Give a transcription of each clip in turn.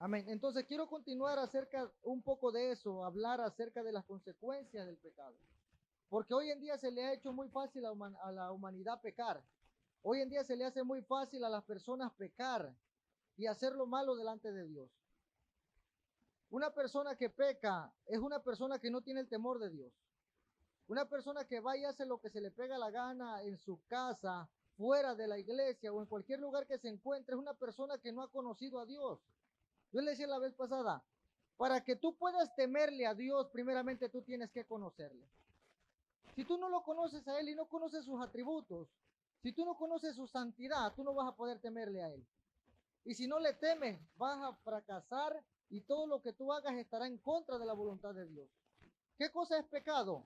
Amén. Entonces quiero continuar acerca un poco de eso, hablar acerca de las consecuencias del pecado. Porque hoy en día se le ha hecho muy fácil a la humanidad pecar. Hoy en día se le hace muy fácil a las personas pecar y hacer lo malo delante de Dios. Una persona que peca es una persona que no tiene el temor de Dios. Una persona que va y hace lo que se le pega la gana en su casa, fuera de la iglesia o en cualquier lugar que se encuentre, es una persona que no ha conocido a Dios. Yo le decía la vez pasada, para que tú puedas temerle a Dios, primeramente tú tienes que conocerle. Si tú no lo conoces a Él y no conoces sus atributos, si tú no conoces su santidad, tú no vas a poder temerle a Él. Y si no le temes, vas a fracasar y todo lo que tú hagas estará en contra de la voluntad de Dios. ¿Qué cosa es pecado?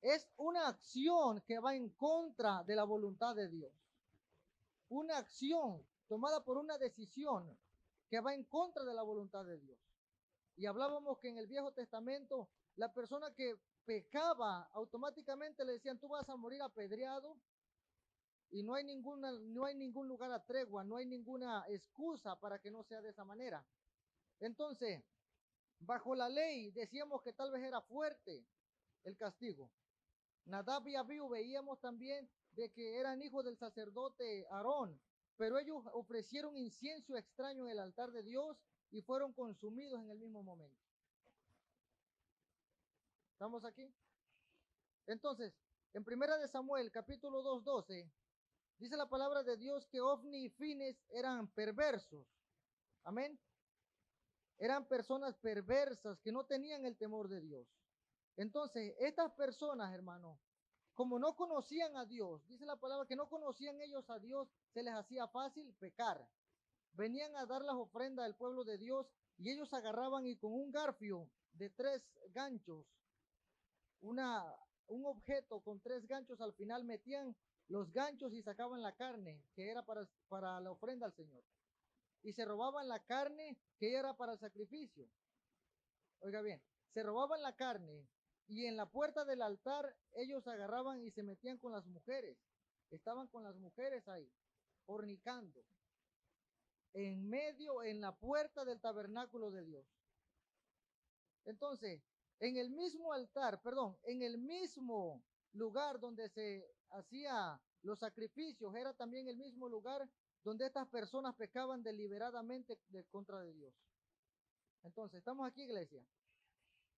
Es una acción que va en contra de la voluntad de Dios. Una acción tomada por una decisión que va en contra de la voluntad de Dios. Y hablábamos que en el Viejo Testamento la persona que pecaba automáticamente le decían tú vas a morir apedreado y no hay ningún lugar a tregua, no hay ninguna excusa para que no sea de esa manera. Entonces, bajo la ley decíamos que tal vez era fuerte el castigo. Nadab y Abiú veíamos también de que eran hijos del sacerdote Aarón, pero ellos ofrecieron incienso extraño en el altar de Dios y fueron consumidos en el mismo momento. ¿Estamos aquí? Entonces, en Primera de Samuel, capítulo 2:12, dice la palabra de Dios que Ofni y Fines eran perversos. Amén. Eran personas perversas que no tenían el temor de Dios. Entonces, estas personas, hermano, como no conocían a Dios, dice la palabra que no conocían ellos a Dios, se les hacía fácil pecar. Venían a dar las ofrendas al pueblo de Dios y ellos agarraban y con un garfio de 3 ganchos, una, un objeto con 3 ganchos, al final metían los ganchos y sacaban la carne que era para la ofrenda al Señor. Y se robaban la carne que era para el sacrificio. Oiga bien, se robaban la carne y en la puerta del altar ellos agarraban y se metían con las mujeres. Estaban con las mujeres ahí, fornicando, en medio, en la puerta del tabernáculo de Dios. Entonces, en el mismo altar, perdón, en el mismo lugar donde se hacía los sacrificios, era también el mismo lugar donde estas personas pecaban deliberadamente contra de Dios. Entonces, estamos aquí, iglesia.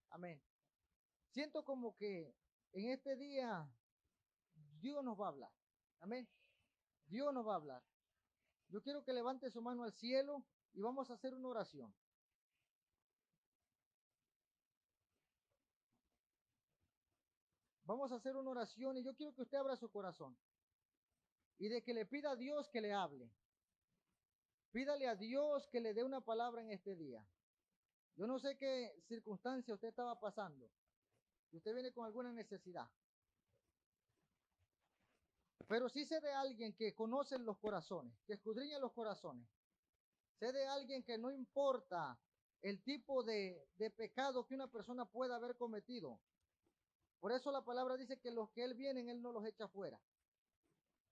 Amén. Siento como que en este día Dios nos va a hablar. Amén. Dios nos va a hablar. Yo quiero que levante su mano al cielo y vamos a hacer una oración. Vamos a hacer una oración y yo quiero que usted abra su corazón y de que le pida a Dios que le hable. Pídale a Dios que le dé una palabra en este día. Yo no sé qué circunstancia usted estaba pasando. Si usted viene con alguna necesidad. Pero sí sé de alguien que conoce los corazones, que escudriña los corazones. Sé de alguien que no importa el tipo de pecado que una persona pueda haber cometido. Por eso la palabra dice que los que Él vienen, Él no los echa fuera.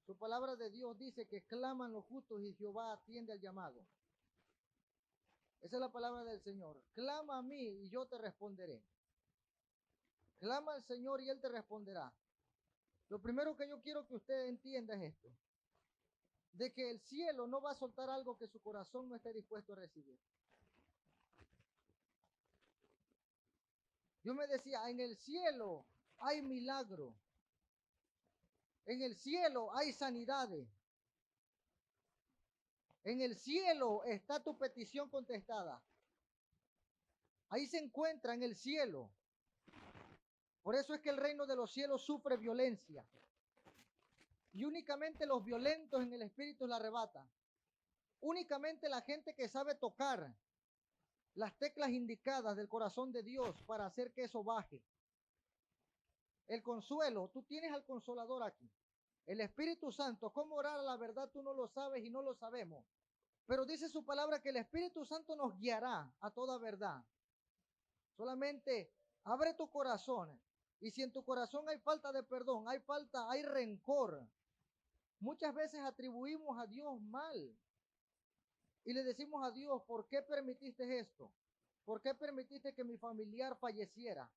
Su palabra de Dios dice que claman los justos y Jehová atiende al llamado. Esa es la palabra del Señor. Clama a mí y yo te responderé. Clama al Señor y Él te responderá. Lo primero que yo quiero que usted entienda es esto. De que el cielo no va a soltar algo que su corazón no esté dispuesto a recibir. Yo me decía, en el cielo hay milagro. En el cielo hay sanidades. En el cielo está tu petición contestada. Ahí se encuentra en el cielo. Por eso es que el reino de los cielos sufre violencia. Y únicamente los violentos en el espíritu la arrebatan. Únicamente la gente que sabe tocar las teclas indicadas del corazón de Dios para hacer que eso baje. El consuelo, tú tienes al consolador aquí. El Espíritu Santo, cómo orar a la verdad tú no lo sabes y no lo sabemos. Pero dice su palabra que el Espíritu Santo nos guiará a toda verdad. Solamente abre tu corazón. Y si en tu corazón hay falta de perdón, hay rencor, muchas veces atribuimos a Dios mal. y le decimos a Dios, ¿por qué permitiste esto? ¿Por qué permitiste que mi familiar falleciera?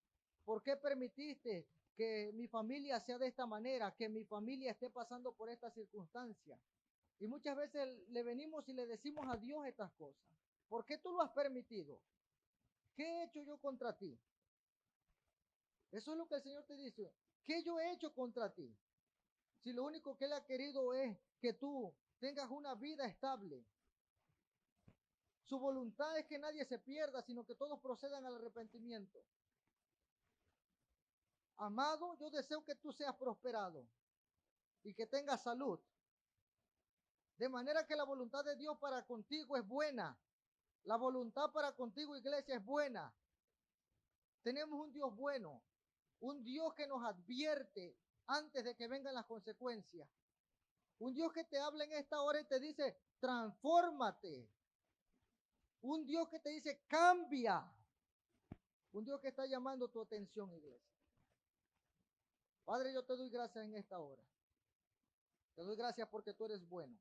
¿Por qué permitiste que mi familia sea de esta manera, que mi familia esté pasando por esta circunstancia? Y muchas veces le venimos y le decimos a Dios estas cosas. ¿Por qué tú lo has permitido? ¿Qué he hecho yo contra ti? Eso es lo que el Señor te dice. ¿Qué yo he hecho contra ti? Si lo único que Él ha querido es que tú tengas una vida estable. Su voluntad es que nadie se pierda, sino que todos procedan al arrepentimiento. Amado, yo deseo que tú seas prosperado y que tengas salud. De manera que la voluntad de Dios para contigo es buena. La voluntad para contigo, iglesia, es buena. Tenemos un Dios bueno, un Dios que nos advierte antes de que vengan las consecuencias. Un Dios que te habla en esta hora y te dice, transfórmate. Un Dios que te dice, cambia. Un Dios que está llamando tu atención, iglesia. Padre, yo te doy gracias en esta hora. Te doy gracias porque tú eres bueno.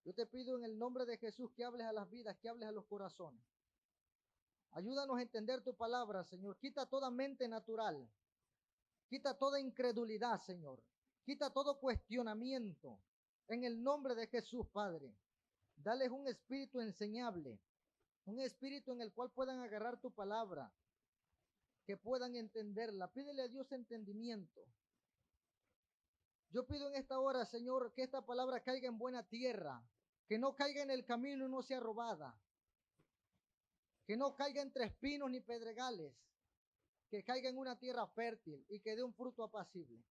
Yo te pido en el nombre de Jesús que hables a las vidas, que hables a los corazones. Ayúdanos a entender tu palabra, Señor. Quita toda mente natural. Quita toda incredulidad, Señor. Quita todo cuestionamiento. En el nombre de Jesús, Padre. Dales un espíritu enseñable. Un espíritu en el cual puedan agarrar tu palabra. Que puedan entenderla. Pídele a Dios entendimiento. Yo pido en esta hora, Señor, que esta palabra caiga en buena tierra. Que no caiga en el camino y no sea robada. Que no caiga entre espinos ni pedregales. Que caiga en una tierra fértil y que dé un fruto apacible.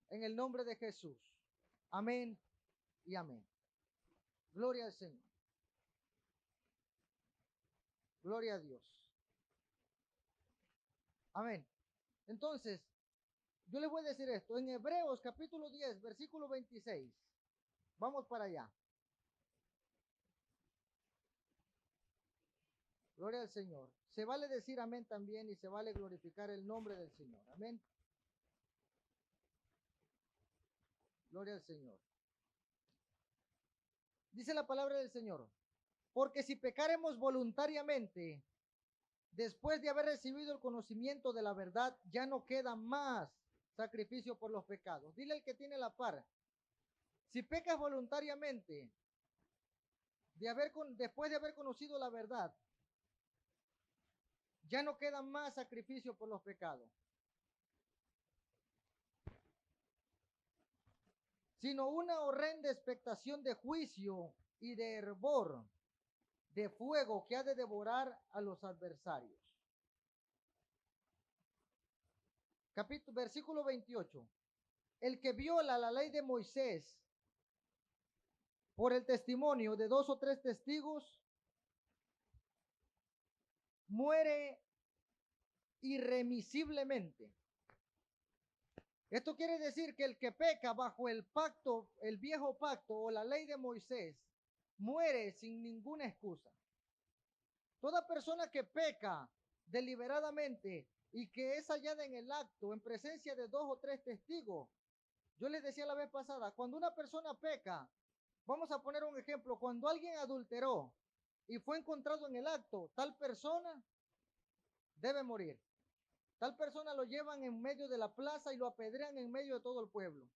En el nombre de Jesús. Amén y amén. Gloria al Señor. Gloria a Dios. Amén. Entonces, yo les voy a decir esto. En Hebreos capítulo 10, versículo 26. Vamos para allá. Gloria al Señor. Se vale decir amén también y se vale glorificar el nombre del Señor. Amén. Gloria al Señor. Dice la palabra del Señor. Porque si pecaremos voluntariamente, después de haber recibido el conocimiento de la verdad, ya no queda más sacrificio por los pecados. Dile al que tiene la par. Si pecas voluntariamente, después de haber conocido la verdad, ya no queda más sacrificio por los pecados, sino una horrenda expectación de juicio y de hervor, de fuego que ha de devorar a los adversarios. Versículo 28. El que viola la ley de Moisés por el testimonio de 2 o 3 testigos, muere irremisiblemente. Esto quiere decir que el que peca bajo el pacto, el viejo pacto o la ley de Moisés, muere sin ninguna excusa. Toda persona que peca deliberadamente y que es hallada en el acto, en presencia de 2 o 3 testigos, yo les decía la vez pasada, cuando una persona peca, vamos a poner un ejemplo, cuando alguien adulteró y fue encontrado en el acto, tal persona debe morir. Tal persona lo llevan en medio de la plaza y lo apedrean en medio de todo el pueblo.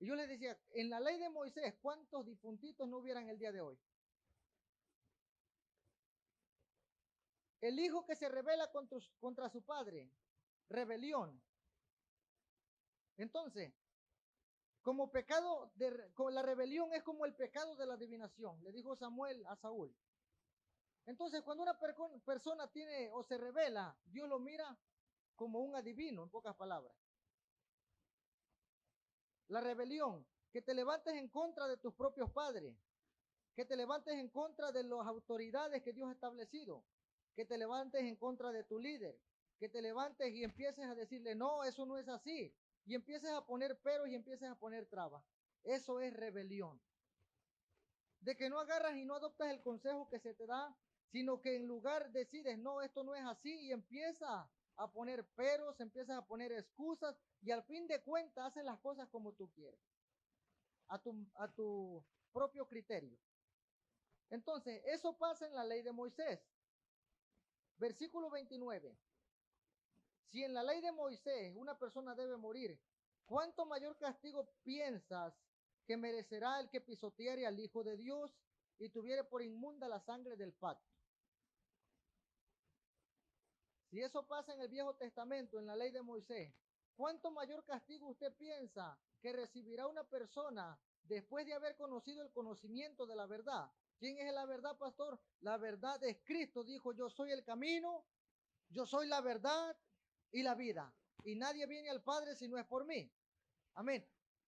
Y yo les decía, en la ley de Moisés, ¿cuántos difuntitos no hubieran el día de hoy? El hijo que se rebela contra su padre, rebelión. Entonces, como pecado, con la rebelión es como el pecado de la adivinación, le dijo Samuel a Saúl. Entonces, cuando una persona tiene o se revela, Dios lo mira como un adivino, en pocas palabras. La rebelión, que te levantes en contra de tus propios padres, que te levantes en contra de las autoridades que Dios ha establecido, que te levantes en contra de tu líder, que te levantes y empieces a decirle, no, eso no es así, y empieces a poner peros y empieces a poner trabas. Eso es rebelión. De que no agarras y no adoptas el consejo que se te da, sino que en lugar decides, no, esto no es así, y empiezas a poner peros, empiezas a poner excusas, y al fin de cuentas haces las cosas como tú quieres, a tu propio criterio. Entonces, eso pasa en la ley de Moisés. Versículo 29. Si en la ley de Moisés una persona debe morir, ¿cuánto mayor castigo piensas que merecerá el que pisoteare al Hijo de Dios y tuviere por inmunda la sangre del pacto? Si eso pasa en el Viejo Testamento, en la ley de Moisés, ¿cuánto mayor castigo usted piensa que recibirá una persona después de haber conocido el conocimiento de la verdad? ¿Quién es la verdad, pastor? La verdad es Cristo. Dijo, yo soy el camino, yo soy la verdad y la vida. Y nadie viene al Padre si no es por mí. Amén.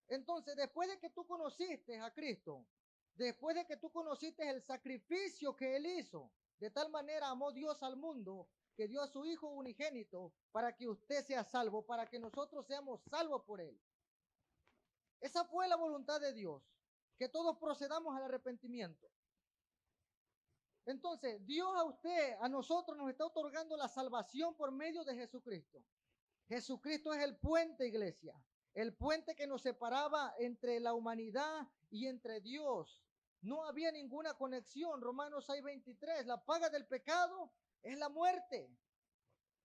Entonces, después de que tú conociste a Cristo, después de que tú conociste el sacrificio que Él hizo, de tal manera amó Dios al mundo que dio a su Hijo unigénito para que usted sea salvo, para que nosotros seamos salvos por Él. Esa fue la voluntad de Dios, que todos procedamos al arrepentimiento. Entonces, Dios a usted, a nosotros nos está otorgando la salvación por medio de Jesucristo. Jesucristo es el puente, iglesia, el puente que nos separaba entre la humanidad y entre Dios. No había ninguna conexión. Romanos 6:23, la paga del pecado es la muerte.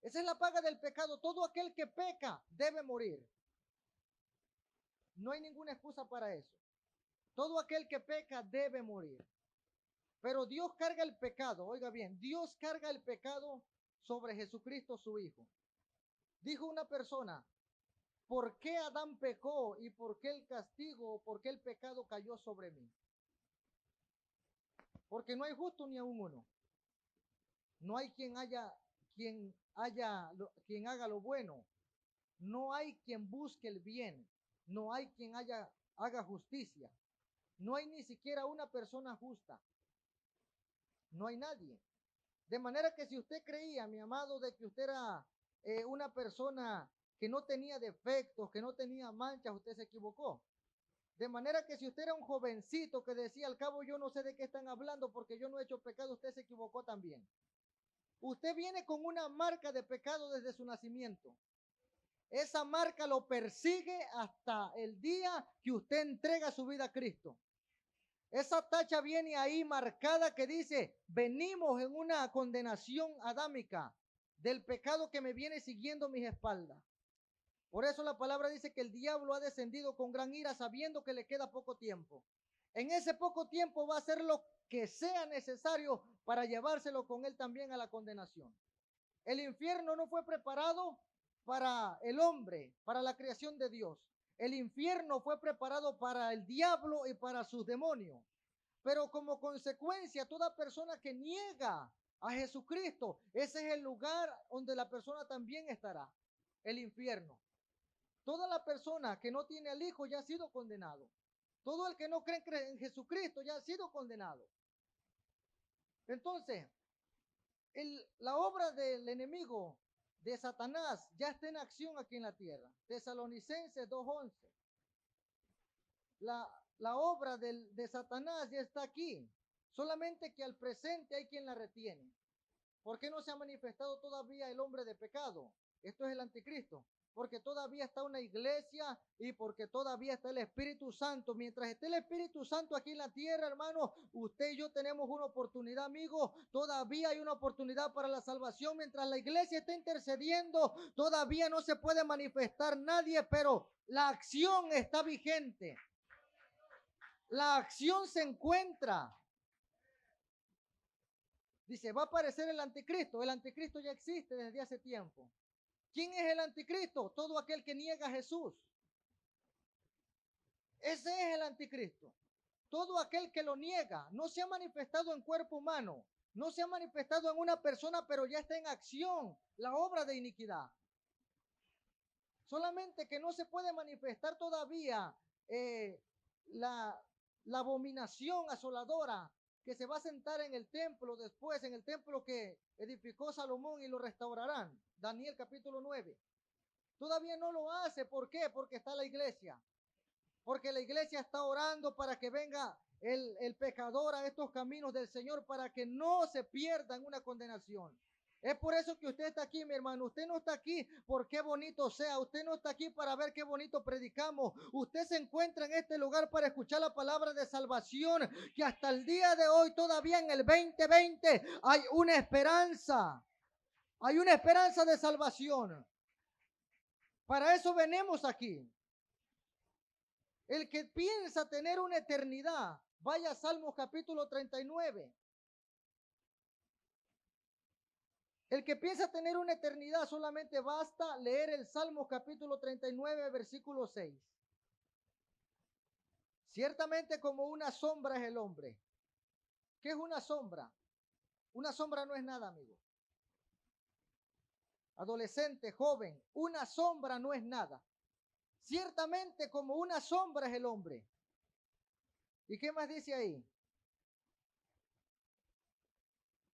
Esa es la paga del pecado. Todo aquel que peca debe morir. No hay ninguna excusa para eso. Todo aquel que peca debe morir. Pero Dios carga el pecado, oiga bien, Dios carga el pecado sobre Jesucristo su Hijo. Dijo una persona, ¿por qué Adán pecó y por qué el castigo, por qué el pecado cayó sobre mí? Porque no hay justo ni aún uno. No hay quien haga lo bueno. No hay quien busque el bien. No hay quien haga justicia. No hay ni siquiera una persona justa. No hay nadie. De manera que si usted creía, mi amado, de que usted era una persona que no tenía defectos, que no tenía manchas, usted se equivocó. De manera que si usted era un jovencito que decía, al cabo yo no sé de qué están hablando porque yo no he hecho pecado, usted se equivocó también. Usted viene con una marca de pecado desde su nacimiento. Esa marca lo persigue hasta el día que usted entrega su vida a Cristo. Esa tacha viene ahí marcada que dice, venimos en una condenación adámica del pecado que me viene siguiendo mis espaldas. Por eso la palabra dice que el diablo ha descendido con gran ira sabiendo que le queda poco tiempo. En ese poco tiempo va a hacer lo que sea necesario para llevárselo con él también a la condenación. El infierno no fue preparado para el hombre, para la creación de Dios. El infierno fue preparado para el diablo y para sus demonios. Pero como consecuencia, toda persona que niega a Jesucristo, ese es el lugar donde la persona también estará, el infierno. Toda la persona que no tiene al Hijo ya ha sido condenado. Todo el que no cree en Jesucristo ya ha sido condenado. Entonces, la obra del enemigo de Satanás ya está en acción aquí en la tierra. Tesalonicenses 2:11. La obra de Satanás ya está aquí. Solamente que al presente hay quien la retiene. ¿Por qué no se ha manifestado todavía el hombre de pecado? Esto es el anticristo. Porque todavía está una iglesia y porque todavía está el Espíritu Santo. Mientras esté el Espíritu Santo aquí en la tierra, hermano, usted y yo tenemos una oportunidad, amigo. Todavía hay una oportunidad para la salvación. Mientras la iglesia está intercediendo, todavía no se puede manifestar nadie, pero la acción está vigente. La acción se encuentra. Dice, va a aparecer el anticristo. El anticristo ya existe desde hace tiempo. ¿Quién es el anticristo? Todo aquel que niega a Jesús. Ese es el anticristo. Todo aquel que lo niega. No se ha manifestado en cuerpo humano. No se ha manifestado en una persona, pero ya está en acción la obra de iniquidad. Solamente que no se puede manifestar todavía la abominación asoladora que se va a sentar en el templo después, en el templo que edificó Salomón y lo restaurarán. Daniel capítulo 9. Todavía no lo hace. ¿Por qué? Porque está la iglesia. Porque la iglesia está orando para que venga el pecador a estos caminos del Señor para que no se pierda en una condenación. Es por eso que usted está aquí, mi hermano. Usted no está aquí por qué bonito sea. Usted no está aquí para ver qué bonito predicamos. Usted se encuentra en este lugar para escuchar la palabra de salvación, que hasta el día de hoy, todavía en el 2020, hay una esperanza. Hay una esperanza de salvación. Para eso venimos aquí. El que piensa tener una eternidad, vaya a Salmos capítulo 39. El que piensa tener una eternidad, solamente basta leer el Salmos capítulo 39, versículo 6. Ciertamente como una sombra es el hombre. ¿Qué es una sombra? Una sombra no es nada, amigo. Adolescente, joven, una sombra no es nada. Ciertamente como una sombra es el hombre. ¿Y qué más dice ahí?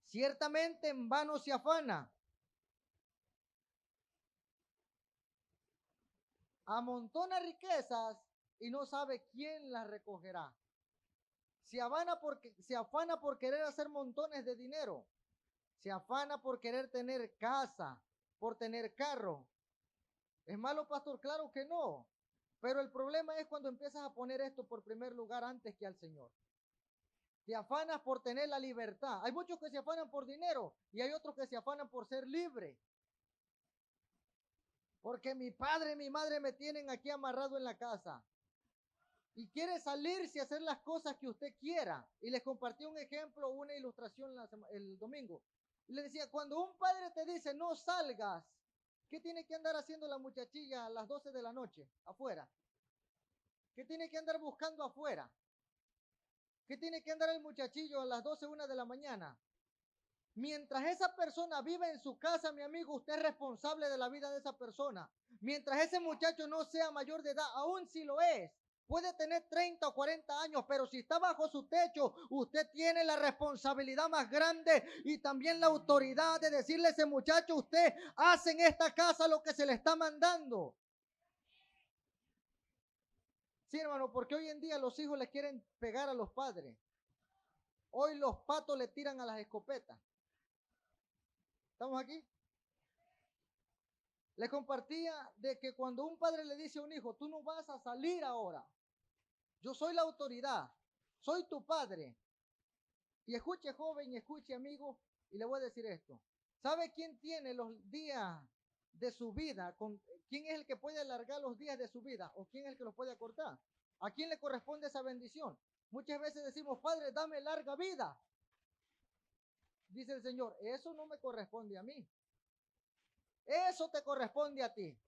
Ciertamente en vano se afana. Amontona riquezas y no sabe quién las recogerá. Se afana por querer hacer montones de dinero. Se afana por querer tener casa, por tener carro. ¿Es malo, pastor? Claro que no. Pero el problema es cuando empiezas a poner esto por primer lugar antes que al Señor. Te afanas por tener la libertad. Hay muchos que se afanan por dinero y hay otros que se afanan por ser libre. Porque mi padre y mi madre me tienen aquí amarrado en la casa. Y quiere salirse a hacer las cosas que usted quiera. Y les compartí un ejemplo, una ilustración el domingo. Y le decía, cuando un padre te dice no salgas, ¿qué tiene que andar haciendo la muchachilla a las 12 de la noche afuera? ¿Qué tiene que andar buscando afuera? ¿Qué tiene que andar el muchachillo a las 12, 1 de la mañana? Mientras esa persona vive en su casa, mi amigo, usted es responsable de la vida de esa persona. Mientras ese muchacho no sea mayor de edad, aún si lo es, puede tener 30 o 40 años, pero si está bajo su techo, usted tiene la responsabilidad más grande y también la autoridad de decirle a ese muchacho, usted hace en esta casa lo que se le está mandando. Sí, hermano, porque hoy en día los hijos le quieren pegar a los padres. Hoy los patos le tiran a las escopetas. ¿Estamos aquí? Le compartía de que cuando un padre le dice a un hijo, tú no vas a salir ahora. Yo soy la autoridad. Soy tu padre. Y escuche, joven, y escuche, amigo, y le voy a decir esto. ¿Sabe quién tiene los días de su vida? ¿Quién es el que puede alargar los días de su vida? ¿O quién es el que los puede acortar? ¿A quién le corresponde esa bendición? Muchas veces decimos, Padre, dame larga vida. Dice el Señor, eso no me corresponde a mí. Eso te corresponde a ti.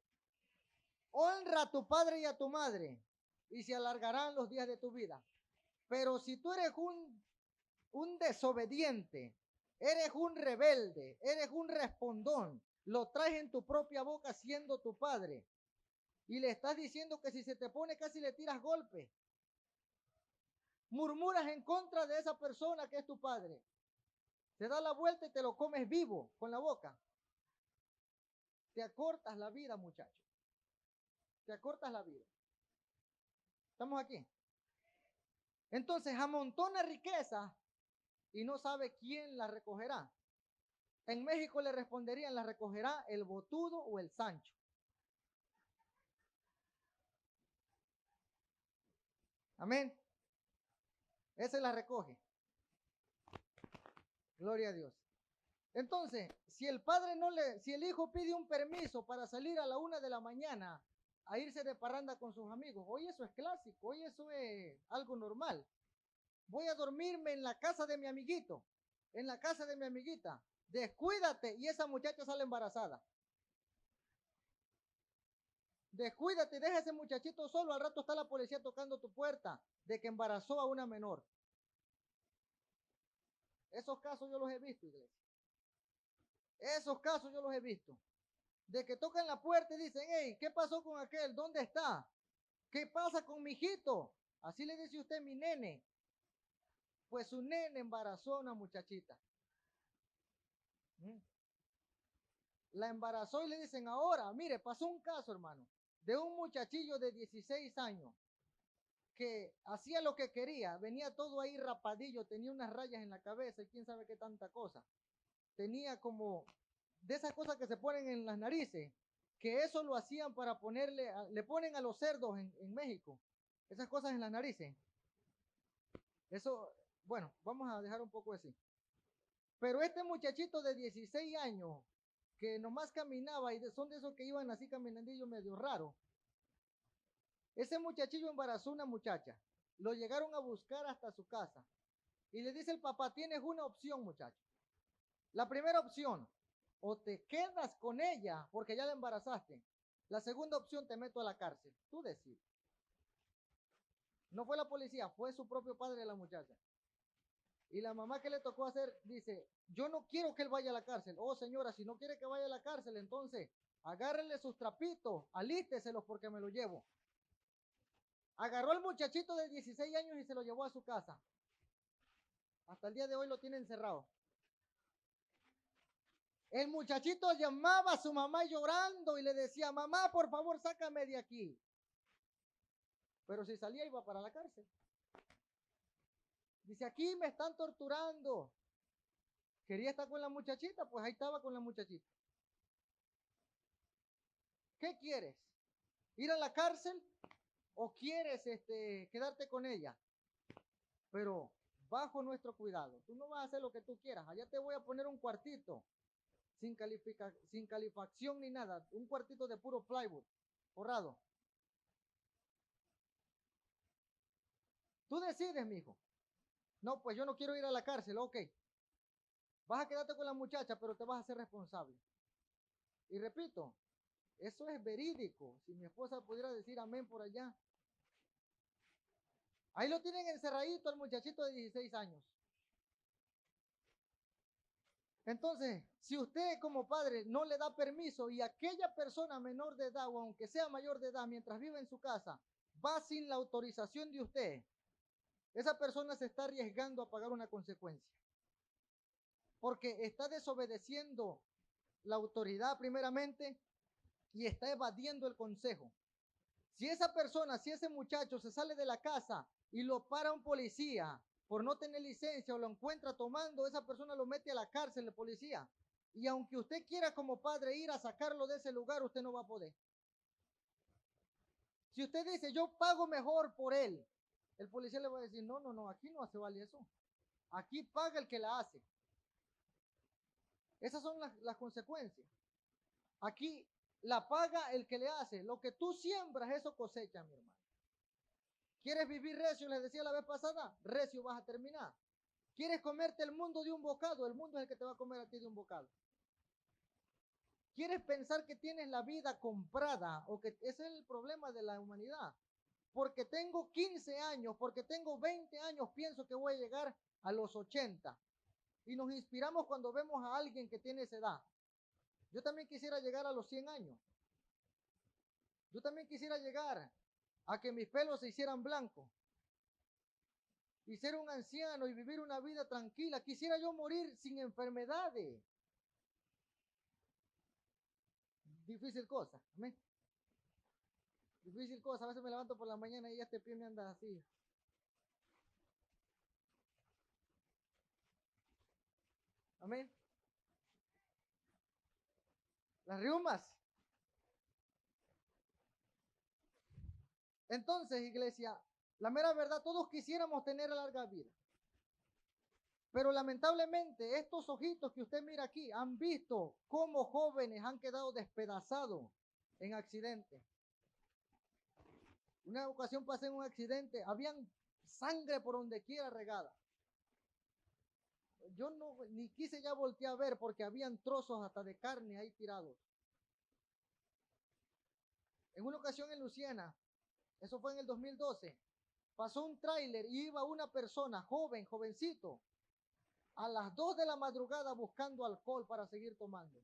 Honra a tu padre y a tu madre y se alargarán los días de tu vida. Pero si tú eres un desobediente, eres un rebelde, eres un respondón, lo traes en tu propia boca siendo tu padre y le estás diciendo que si se te pone casi le tiras golpes, murmuras en contra de esa persona que es tu padre, te da la vuelta y te lo comes vivo con la boca. Te acortas la vida, muchacho. Te acortas la vida. ¿Estamos aquí? Entonces amontona riqueza y no sabe quién la recogerá. En México le responderían, la recogerá el botudo o el Sancho. Amén. Ese la recoge. Gloria a Dios. Entonces, si el padre si el hijo pide un permiso para salir a la 1 de la mañana a irse de parranda con sus amigos, hoy eso es clásico, hoy eso es algo normal. Voy a dormirme en la casa de mi amiguito, en la casa de mi amiguita. Descuídate y esa muchacha sale embarazada. Descuídate, deja ese muchachito solo, al rato está la policía tocando tu puerta de que embarazó a una menor. Esos casos yo los he visto, iglesia. Esos casos yo los he visto. De que tocan la puerta y dicen, hey, ¿qué pasó con aquel? ¿Dónde está? ¿Qué pasa con mi hijito? Así le dice usted, mi nene. Pues su nene embarazó a una muchachita. La embarazó y le dicen, ahora, mire, pasó un caso, hermano, de un muchachillo de 16 años que hacía lo que quería, venía todo ahí rapadillo, tenía unas rayas en la cabeza y quién sabe qué tanta cosa. Tenía como de esas cosas que se ponen en las narices, que eso lo hacían para ponerle, le ponen a los cerdos en México, esas cosas en las narices. Eso, bueno, vamos a dejar un poco así. Pero este muchachito de 16 años, que nomás caminaba, y son de esos que iban así caminandillo medio raro, ese muchachillo embarazó a una muchacha. Lo llegaron a buscar hasta su casa. Y le dice el papá, tienes una opción, muchacho. La primera opción, o te quedas con ella porque ya la embarazaste. La segunda opción, te meto a la cárcel. Tú decides. No fue la policía, fue su propio padre de la muchacha. Y la mamá que le tocó hacer dice, yo no quiero que él vaya a la cárcel. Oh, señora, si no quiere que vaya a la cárcel, entonces agárrenle sus trapitos, alísteselos porque me lo llevo. Agarró al muchachito de 16 años y se lo llevó a su casa. Hasta el día de hoy lo tiene encerrado. El muchachito llamaba a su mamá llorando y le decía, mamá, por favor, sácame de aquí. Pero si salía iba para la cárcel. Dice, aquí me están torturando. Quería estar con la muchachita, pues ahí estaba con la muchachita. ¿Qué quieres? ¿Ir a la cárcel o quieres quedarte con ella? Pero bajo nuestro cuidado. Tú no vas a hacer lo que tú quieras. Allá te voy a poner un cuartito sin calefacción ni nada. Un cuartito de puro plywood, forrado. Tú decides, mijo. No, pues yo no quiero ir a la cárcel. Ok. Vas a quedarte con la muchacha, pero te vas a hacer responsable. Y repito, eso es verídico. Si mi esposa pudiera decir amén por allá. Ahí lo tienen encerradito al muchachito de 16 años. Entonces, si usted como padre no le da permiso y aquella persona menor de edad o aunque sea mayor de edad mientras vive en su casa va sin la autorización de usted, esa persona se está arriesgando a pagar una consecuencia. Porque está desobedeciendo la autoridad primeramente y está evadiendo el consejo. Si esa persona, si ese muchacho se sale de la casa y lo para un policía por no tener licencia o lo encuentra tomando, esa persona lo mete a la cárcel de policía. Y aunque usted quiera como padre ir a sacarlo de ese lugar, usted no va a poder. Si usted dice, yo pago mejor por él, el policía le va a decir, no, no, no, aquí no se vale eso. Aquí paga el que la hace. Esas son las consecuencias. Aquí la paga el que le hace. Lo que tú siembras, eso cosecha, mi hermano. ¿Quieres vivir recio? Les decía la vez pasada, recio vas a terminar. ¿Quieres comerte el mundo de un bocado? El mundo es el que te va a comer a ti de un bocado. ¿Quieres pensar que tienes la vida comprada? O que ese es el problema de la humanidad. Porque tengo 15 años, porque tengo 20 años, pienso que voy a llegar a los 80. Y nos inspiramos cuando vemos a alguien que tiene esa edad. Yo también quisiera llegar a los 100 años. Yo también quisiera llegar a que mis pelos se hicieran blancos y ser un anciano y vivir una vida tranquila. Quisiera yo morir sin enfermedades. Difícil cosa. Amén. Difícil cosa. A veces me levanto por la mañana y este pie me anda así. Amén. Las riumas. Entonces, iglesia, la mera verdad, todos quisiéramos tener larga vida. Pero lamentablemente estos ojitos que usted mira aquí han visto cómo jóvenes han quedado despedazados en accidentes. Una ocasión pasé en un accidente, habían sangre por donde quiera regada. Yo no, ni quise ya voltear a ver porque habían trozos hasta de carne ahí tirados. En una ocasión en Luciana, eso fue en el 2012, pasó un tráiler y iba una persona, joven, jovencito, a las 2 de la madrugada buscando alcohol para seguir tomando.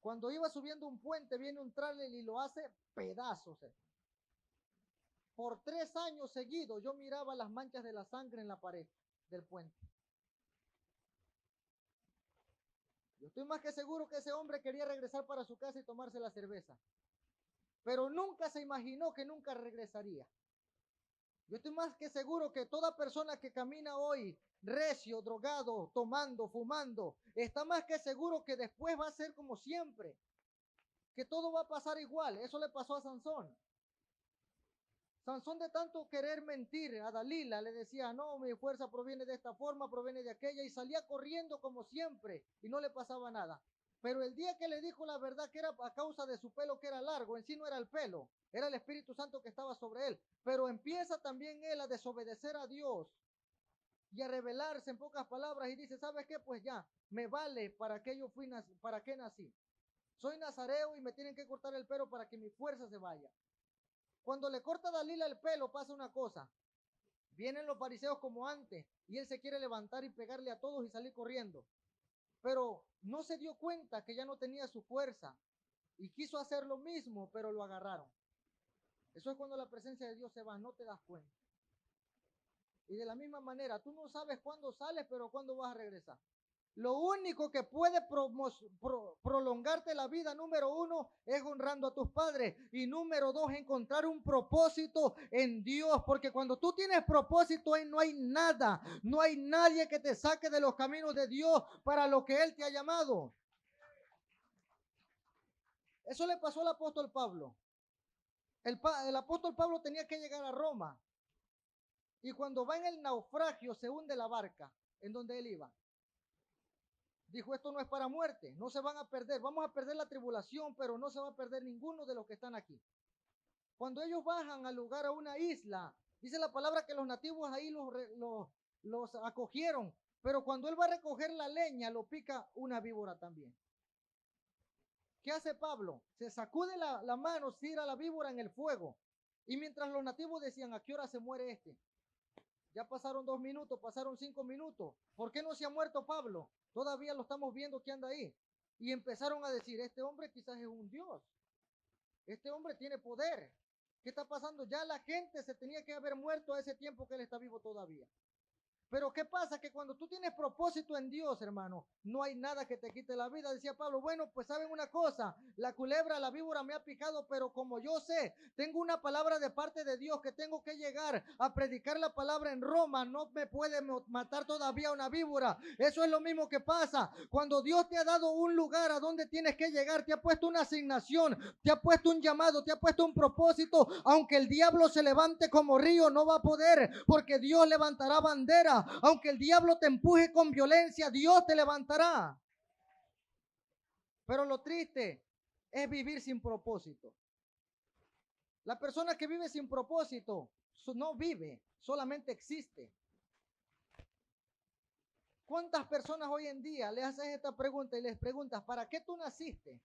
Cuando iba subiendo un puente, viene un tráiler y lo hace pedazos. Por 3 años seguidos yo miraba las manchas de la sangre en la pared del puente. Yo estoy más que seguro que ese hombre quería regresar para su casa y tomarse la cerveza. Pero nunca se imaginó que nunca regresaría. Yo estoy más que seguro que toda persona que camina hoy recio, drogado, tomando, fumando, está más que seguro que después va a ser como siempre, que todo va a pasar igual. Eso le pasó a Sansón. Sansón, de tanto querer mentir a Dalila, le decía, no, mi fuerza proviene de esta forma, proviene de aquella, y salía corriendo como siempre y no le pasaba nada. Pero el día que le dijo la verdad, que era a causa de su pelo que era largo, en sí no era el pelo, era el Espíritu Santo que estaba sobre él. Pero empieza también él a desobedecer a Dios y a rebelarse, en pocas palabras, y dice, ¿sabes qué? Pues ya, me vale para qué yo fui, para qué nací. Soy nazareo y me tienen que cortar el pelo para que mi fuerza se vaya. Cuando le corta a Dalila el pelo, pasa una cosa. Vienen los fariseos como antes y él se quiere levantar y pegarle a todos y salir corriendo. Pero no se dio cuenta que ya no tenía su fuerza y quiso hacer lo mismo, pero lo agarraron. Eso es cuando la presencia de Dios se va, no te das cuenta. Y de la misma manera, tú no sabes cuándo sales, pero cuándo vas a regresar. Lo único que puede prolongarte la vida, número uno, es honrando a tus padres. Y número dos, encontrar un propósito en Dios. Porque cuando tú tienes propósito, no hay nada, no hay nadie que te saque de los caminos de Dios para lo que Él te ha llamado. Eso le pasó al apóstol Pablo. El apóstol Pablo tenía que llegar a Roma. Y cuando va en el naufragio, se hunde la barca en donde él iba. Dijo, esto no es para muerte, no se van a perder, vamos a perder la tribulación, pero no se va a perder ninguno de los que están aquí. Cuando ellos bajan al lugar, a una isla, dice la palabra que los nativos ahí los acogieron, pero cuando él va a recoger la leña, lo pica una víbora también. ¿Qué hace Pablo? Se sacude la mano, tira la víbora en el fuego. Y mientras los nativos decían, ¿a qué hora se muere este? Ya pasaron 2 minutos, pasaron 5 minutos. ¿Por qué no se ha muerto Pablo? Todavía lo estamos viendo que anda ahí. Y empezaron a decir, este hombre quizás es un Dios. Este hombre tiene poder. ¿Qué está pasando? Ya la gente se tenía que haber muerto a ese tiempo que él está vivo todavía. Pero ¿qué pasa? Que cuando tú tienes propósito en Dios, hermano, no hay nada que te quite la vida. Decía Pablo, bueno, pues saben una cosa, la culebra, la víbora me ha picado, pero como yo sé, tengo una palabra de parte de Dios que tengo que llegar a predicar la palabra en Roma, no me puede matar todavía una víbora. Eso es lo mismo que pasa. Cuando Dios te ha dado un lugar a donde tienes que llegar, te ha puesto una asignación, te ha puesto un llamado, te ha puesto un propósito, aunque el diablo se levante como río, no va a poder, porque Dios levantará bandera. Aunque el diablo te empuje con violencia, Dios te levantará. Pero lo triste es vivir sin propósito. La persona que vive sin propósito no vive, solamente existe. ¿Cuántas personas hoy en día le haces esta pregunta y les preguntas, ¿para qué tú naciste?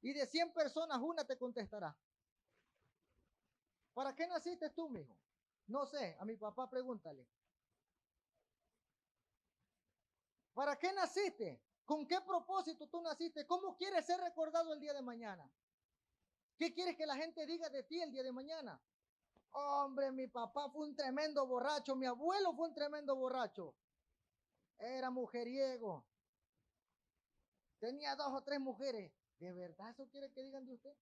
Y de 100 personas, una te contestará. ¿Para qué naciste tú, mijo? No sé, a mi papá pregúntale. ¿Para qué naciste? ¿Con qué propósito tú naciste? ¿Cómo quieres ser recordado el día de mañana? ¿Qué quieres que la gente diga de ti el día de mañana? Hombre, mi papá fue un tremendo borracho, mi abuelo fue un tremendo borracho. Era mujeriego. Tenía 2 o 3 mujeres. ¿De verdad eso quiere que digan de usted?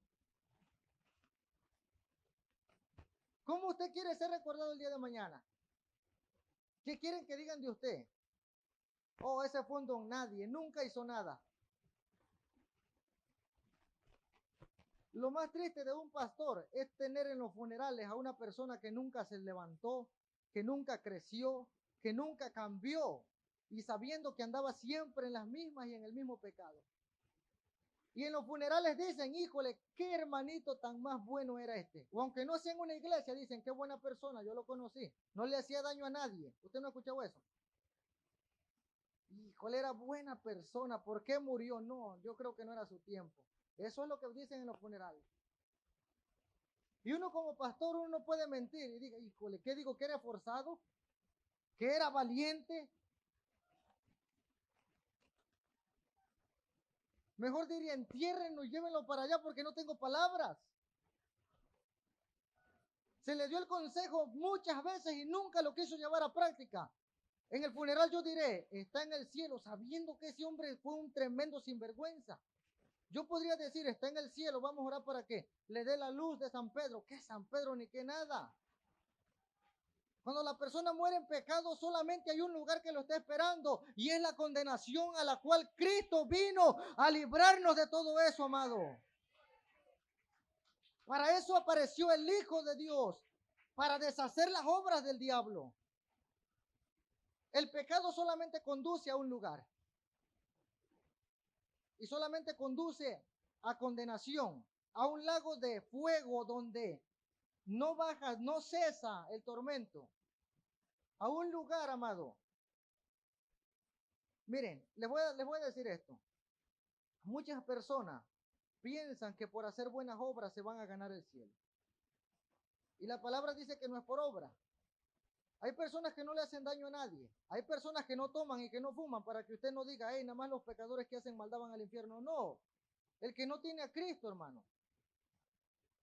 ¿Cómo usted quiere ser recordado el día de mañana? ¿Qué quieren que digan de usted? Oh, ese fue un don nadie, nunca hizo nada. Lo más triste de un pastor es tener en los funerales a una persona que nunca se levantó, que nunca creció, que nunca cambió, y sabiendo que andaba siempre en las mismas y en el mismo pecado. Y en los funerales dicen, híjole, qué hermanito tan más bueno era este. O aunque no sea en una iglesia, dicen, qué buena persona, yo lo conocí. No le hacía daño a nadie. ¿Usted no ha escuchado eso? Híjole, era buena persona. ¿Por qué murió? No, yo creo que no era su tiempo. Eso es lo que dicen en los funerales. Y uno como pastor, uno no puede mentir y diga, híjole, ¿qué digo? ¿Que era forzado? ¿Que era valiente? Mejor diría, entiérrenlo y llévenlo para allá porque no tengo palabras. Se le dio el consejo muchas veces y nunca lo quiso llevar a práctica. En el funeral yo diré, está en el cielo, sabiendo que ese hombre fue un tremendo sinvergüenza. Yo podría decir, está en el cielo, vamos a orar para que le dé la luz de San Pedro. ¿Qué San Pedro ni qué nada? Cuando la persona muere en pecado, solamente hay un lugar que lo está esperando y es la condenación a la cual Cristo vino a librarnos de todo eso, amado. Para eso apareció el Hijo de Dios, para deshacer las obras del diablo. El pecado solamente conduce a un lugar y solamente conduce a condenación, a un lago de fuego donde no baja, no cesa el tormento, a un lugar, amado. Miren, les voy a decir esto. Muchas personas piensan que por hacer buenas obras se van a ganar el cielo. Y la palabra dice que no es por obra. Hay personas que no le hacen daño a nadie. Hay personas que no toman y que no fuman para que usted no diga, hey, nada más los pecadores que hacen maldad van al infierno. No. El que no tiene a Cristo, hermano.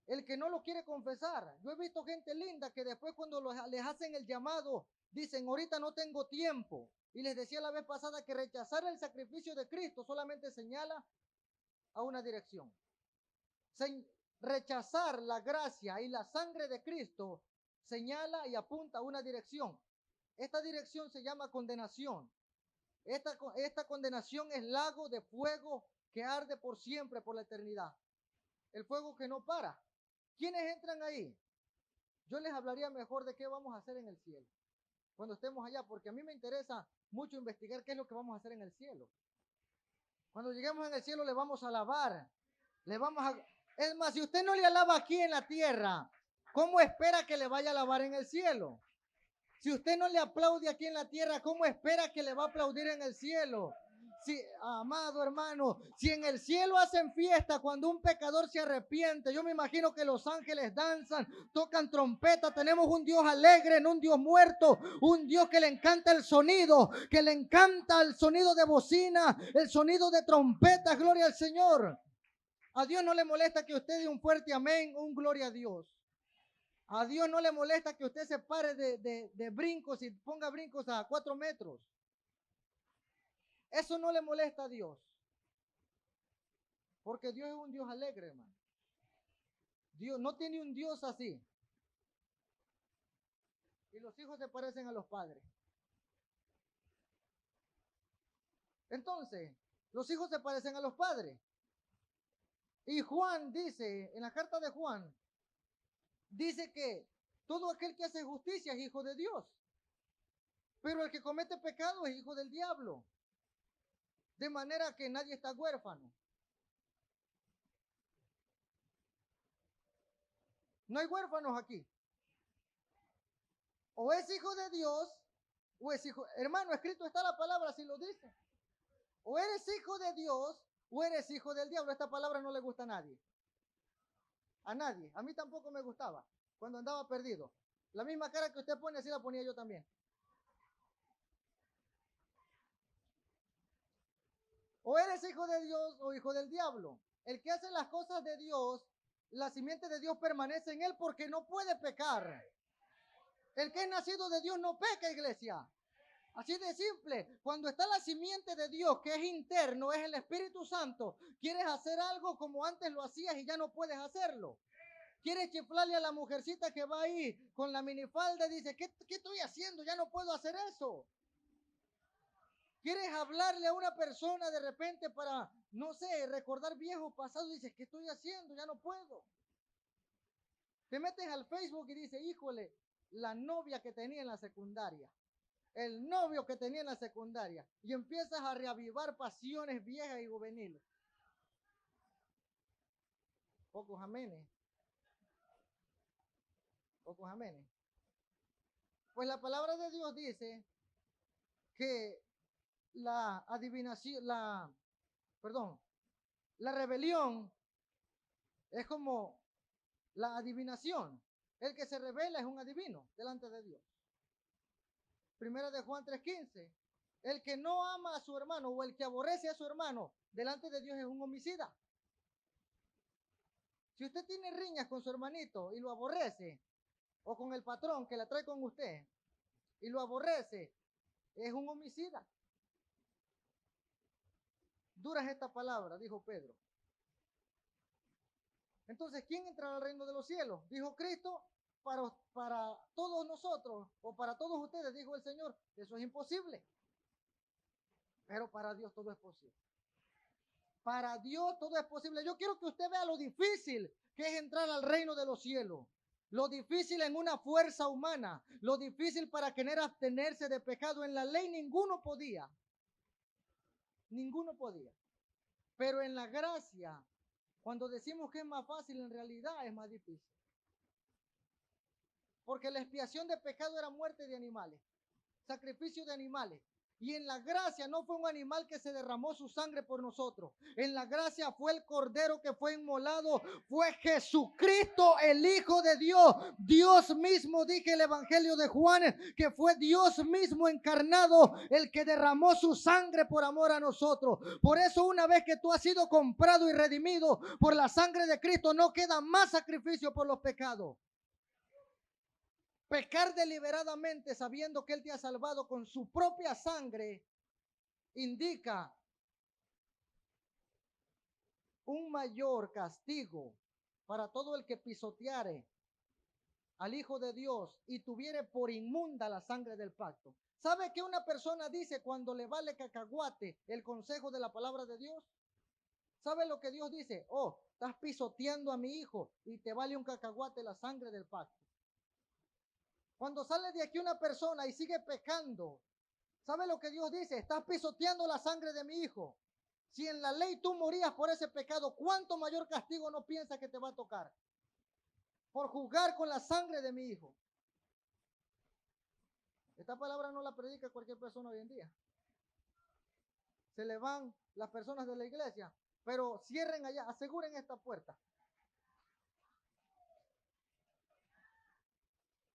El que no lo quiere confesar. Yo he visto gente linda que después cuando les hacen el llamado, dicen, ahorita no tengo tiempo. Y les decía la vez pasada que rechazar el sacrificio de Cristo solamente señala a una dirección. Rechazar la gracia y la sangre de Cristo señala y apunta a una dirección. Esta dirección se llama condenación. Esta condenación es lago de fuego que arde por siempre, por la eternidad. El fuego que no para. ¿Quiénes entran ahí? Yo les hablaría mejor de qué vamos a hacer en el cielo cuando estemos allá, porque a mí me interesa mucho investigar qué es lo que vamos a hacer en el cielo. Cuando lleguemos en el cielo le vamos a alabar, le vamos a... Es más, si usted no le alaba aquí en la tierra, ¿cómo espera que le vaya a alabar en el cielo? Si usted no le aplaude aquí en la tierra, ¿cómo espera que le va a aplaudir en el cielo? Si, amado hermano, si en el cielo hacen fiesta cuando un pecador se arrepiente, yo me imagino que los ángeles danzan, tocan trompeta, tenemos un Dios alegre, no un Dios muerto, un Dios que le encanta el sonido, que le encanta el sonido de bocina, el sonido de trompeta, gloria al Señor. A Dios no le molesta que usted dé un fuerte amén, un gloria a Dios. A Dios no le molesta que usted se pare de brincos y ponga brincos a 4 metros. Eso no le molesta a Dios. Porque Dios es un Dios alegre, hermano. Dios no tiene un Dios así. Y los hijos se parecen a los padres. Entonces, los hijos se parecen a los padres. Y Juan dice, en la carta de Juan, dice que todo aquel que hace justicia es hijo de Dios. Pero el que comete pecado es hijo del diablo. De manera que nadie está huérfano. No hay huérfanos aquí. O es hijo de Dios, o es hijo. Hermano, escrito está la palabra, así lo dice. O eres hijo de Dios, o eres hijo del diablo. Esta palabra no le gusta a nadie. A nadie. A mí tampoco me gustaba cuando andaba perdido. La misma cara que usted pone, así la ponía yo también. O eres hijo de Dios o hijo del diablo. El que hace las cosas de Dios, la simiente de Dios permanece en él porque no puede pecar. El que es nacido de Dios no peca, iglesia. Así de simple. Cuando está la simiente de Dios, que es interno, es el Espíritu Santo, quieres hacer algo como antes lo hacías y ya no puedes hacerlo. Quieres chiflarle a la mujercita que va ahí con la minifalda y dice, ¿qué estoy haciendo? Ya no puedo hacer eso. Quieres hablarle a una persona de repente para, no sé, recordar viejos pasados y dices, ¿qué estoy haciendo? Ya no puedo. Te metes al Facebook y dices, híjole, la novia que tenía en la secundaria, el novio que tenía en la secundaria, y empiezas a reavivar pasiones viejas y juveniles. Pocos amenes. Pocos amenes. Pues la palabra de Dios dice que la adivinación, la rebelión es como la adivinación. El que se revela es un adivino delante de Dios. Primera de Juan 3:15. El que no ama a su hermano o el que aborrece a su hermano delante de Dios es un homicida. Si usted tiene riñas con su hermanito y lo aborrece, o con el patrón que la trae con usted y lo aborrece, es un homicida. Dura es esta palabra, dijo Pedro. Entonces, ¿quién entrará al reino de los cielos? Dijo Cristo, para todos nosotros o para todos ustedes, dijo el Señor, eso es imposible. Pero para Dios todo es posible. Para Dios todo es posible. Yo quiero que usted vea lo difícil que es entrar al reino de los cielos. Lo difícil en una fuerza humana. Lo difícil para querer abstenerse de pecado. En la ley ninguno podía. Ninguno podía. Pero en la gracia, cuando decimos que es más fácil, en realidad es más difícil. Porque la expiación de pecado era muerte de animales, sacrificio de animales. Y en la gracia no fue un animal que se derramó su sangre por nosotros. En la gracia fue el cordero que fue inmolado. Fue Jesucristo, el Hijo de Dios. Dios mismo, dije el Evangelio de Juan, que fue Dios mismo encarnado el que derramó su sangre por amor a nosotros. Por eso una vez que tú has sido comprado y redimido por la sangre de Cristo, no queda más sacrificio por los pecados. Pecar deliberadamente sabiendo que Él te ha salvado con su propia sangre indica un mayor castigo para todo el que pisoteare al Hijo de Dios y tuviere por inmunda la sangre del pacto. ¿Sabe qué una persona dice cuando le vale cacahuate el consejo de la palabra de Dios? ¿Sabe lo que Dios dice? Oh, estás pisoteando a mi hijo y te vale un cacahuate la sangre del pacto. Cuando sale de aquí una persona y sigue pecando, ¿sabe lo que Dios dice? Estás pisoteando la sangre de mi hijo. Si en la ley tú morías por ese pecado, ¿cuánto mayor castigo no piensas que te va a tocar? Por jugar con la sangre de mi hijo. Esta palabra no la predica cualquier persona hoy en día. Se le van las personas de la iglesia, pero cierren allá, aseguren esta puerta.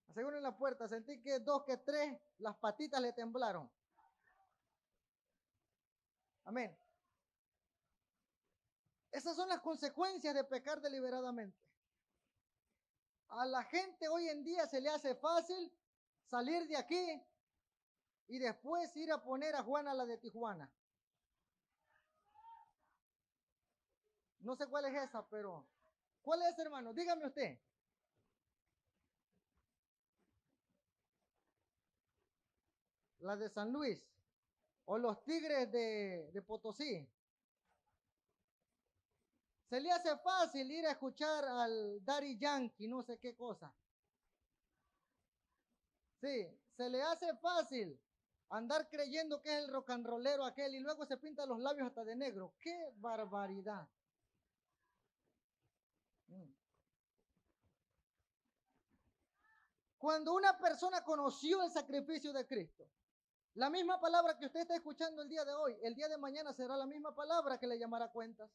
Aseguren la puerta, sentí que 2, que 3, las patitas le temblaron. Amén. Esas son las consecuencias de pecar deliberadamente. A la gente hoy en día se le hace fácil salir de aquí y después ir a poner a Juana la de Tijuana. No sé cuál es esa, pero ¿cuál es, hermano? Dígame usted. La de San Luis o los Tigres de Potosí. Se le hace fácil ir a escuchar al Daddy Yankee, no sé qué cosa. Sí, se le hace fácil andar creyendo que es el rock and rollero aquel y luego se pinta los labios hasta de negro. ¡Qué barbaridad! Cuando una persona conoció el sacrificio de Cristo, la misma palabra que usted está escuchando el día de hoy, el día de mañana será la misma palabra que le llamará cuentas.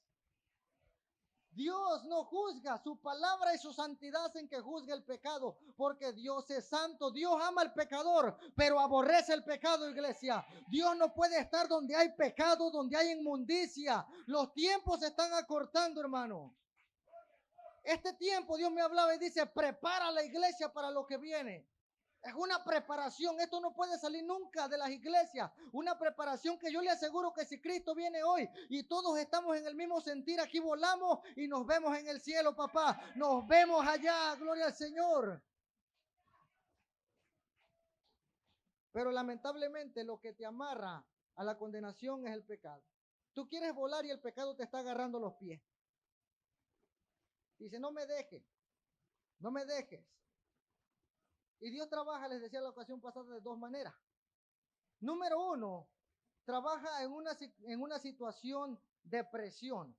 Dios no juzga, su palabra y su santidad hacen que juzgue el pecado, porque Dios es santo. Dios ama al pecador, pero aborrece el pecado, iglesia. Dios no puede estar donde hay pecado, donde hay inmundicia. Los tiempos se están acortando, hermano. Este tiempo Dios me hablaba y dice, prepara la iglesia para lo que viene. Es una preparación, esto no puede salir nunca de las iglesias. Una preparación que yo le aseguro que si Cristo viene hoy y todos estamos en el mismo sentir, aquí volamos y nos vemos en el cielo, papá. Nos vemos allá, gloria al Señor. Pero lamentablemente lo que te amarra a la condenación es el pecado. Tú quieres volar y el pecado te está agarrando los pies. Dice, no me dejes, no me dejes. Y Dios trabaja, les decía la ocasión pasada, de dos maneras. Número uno, trabaja en una situación de presión.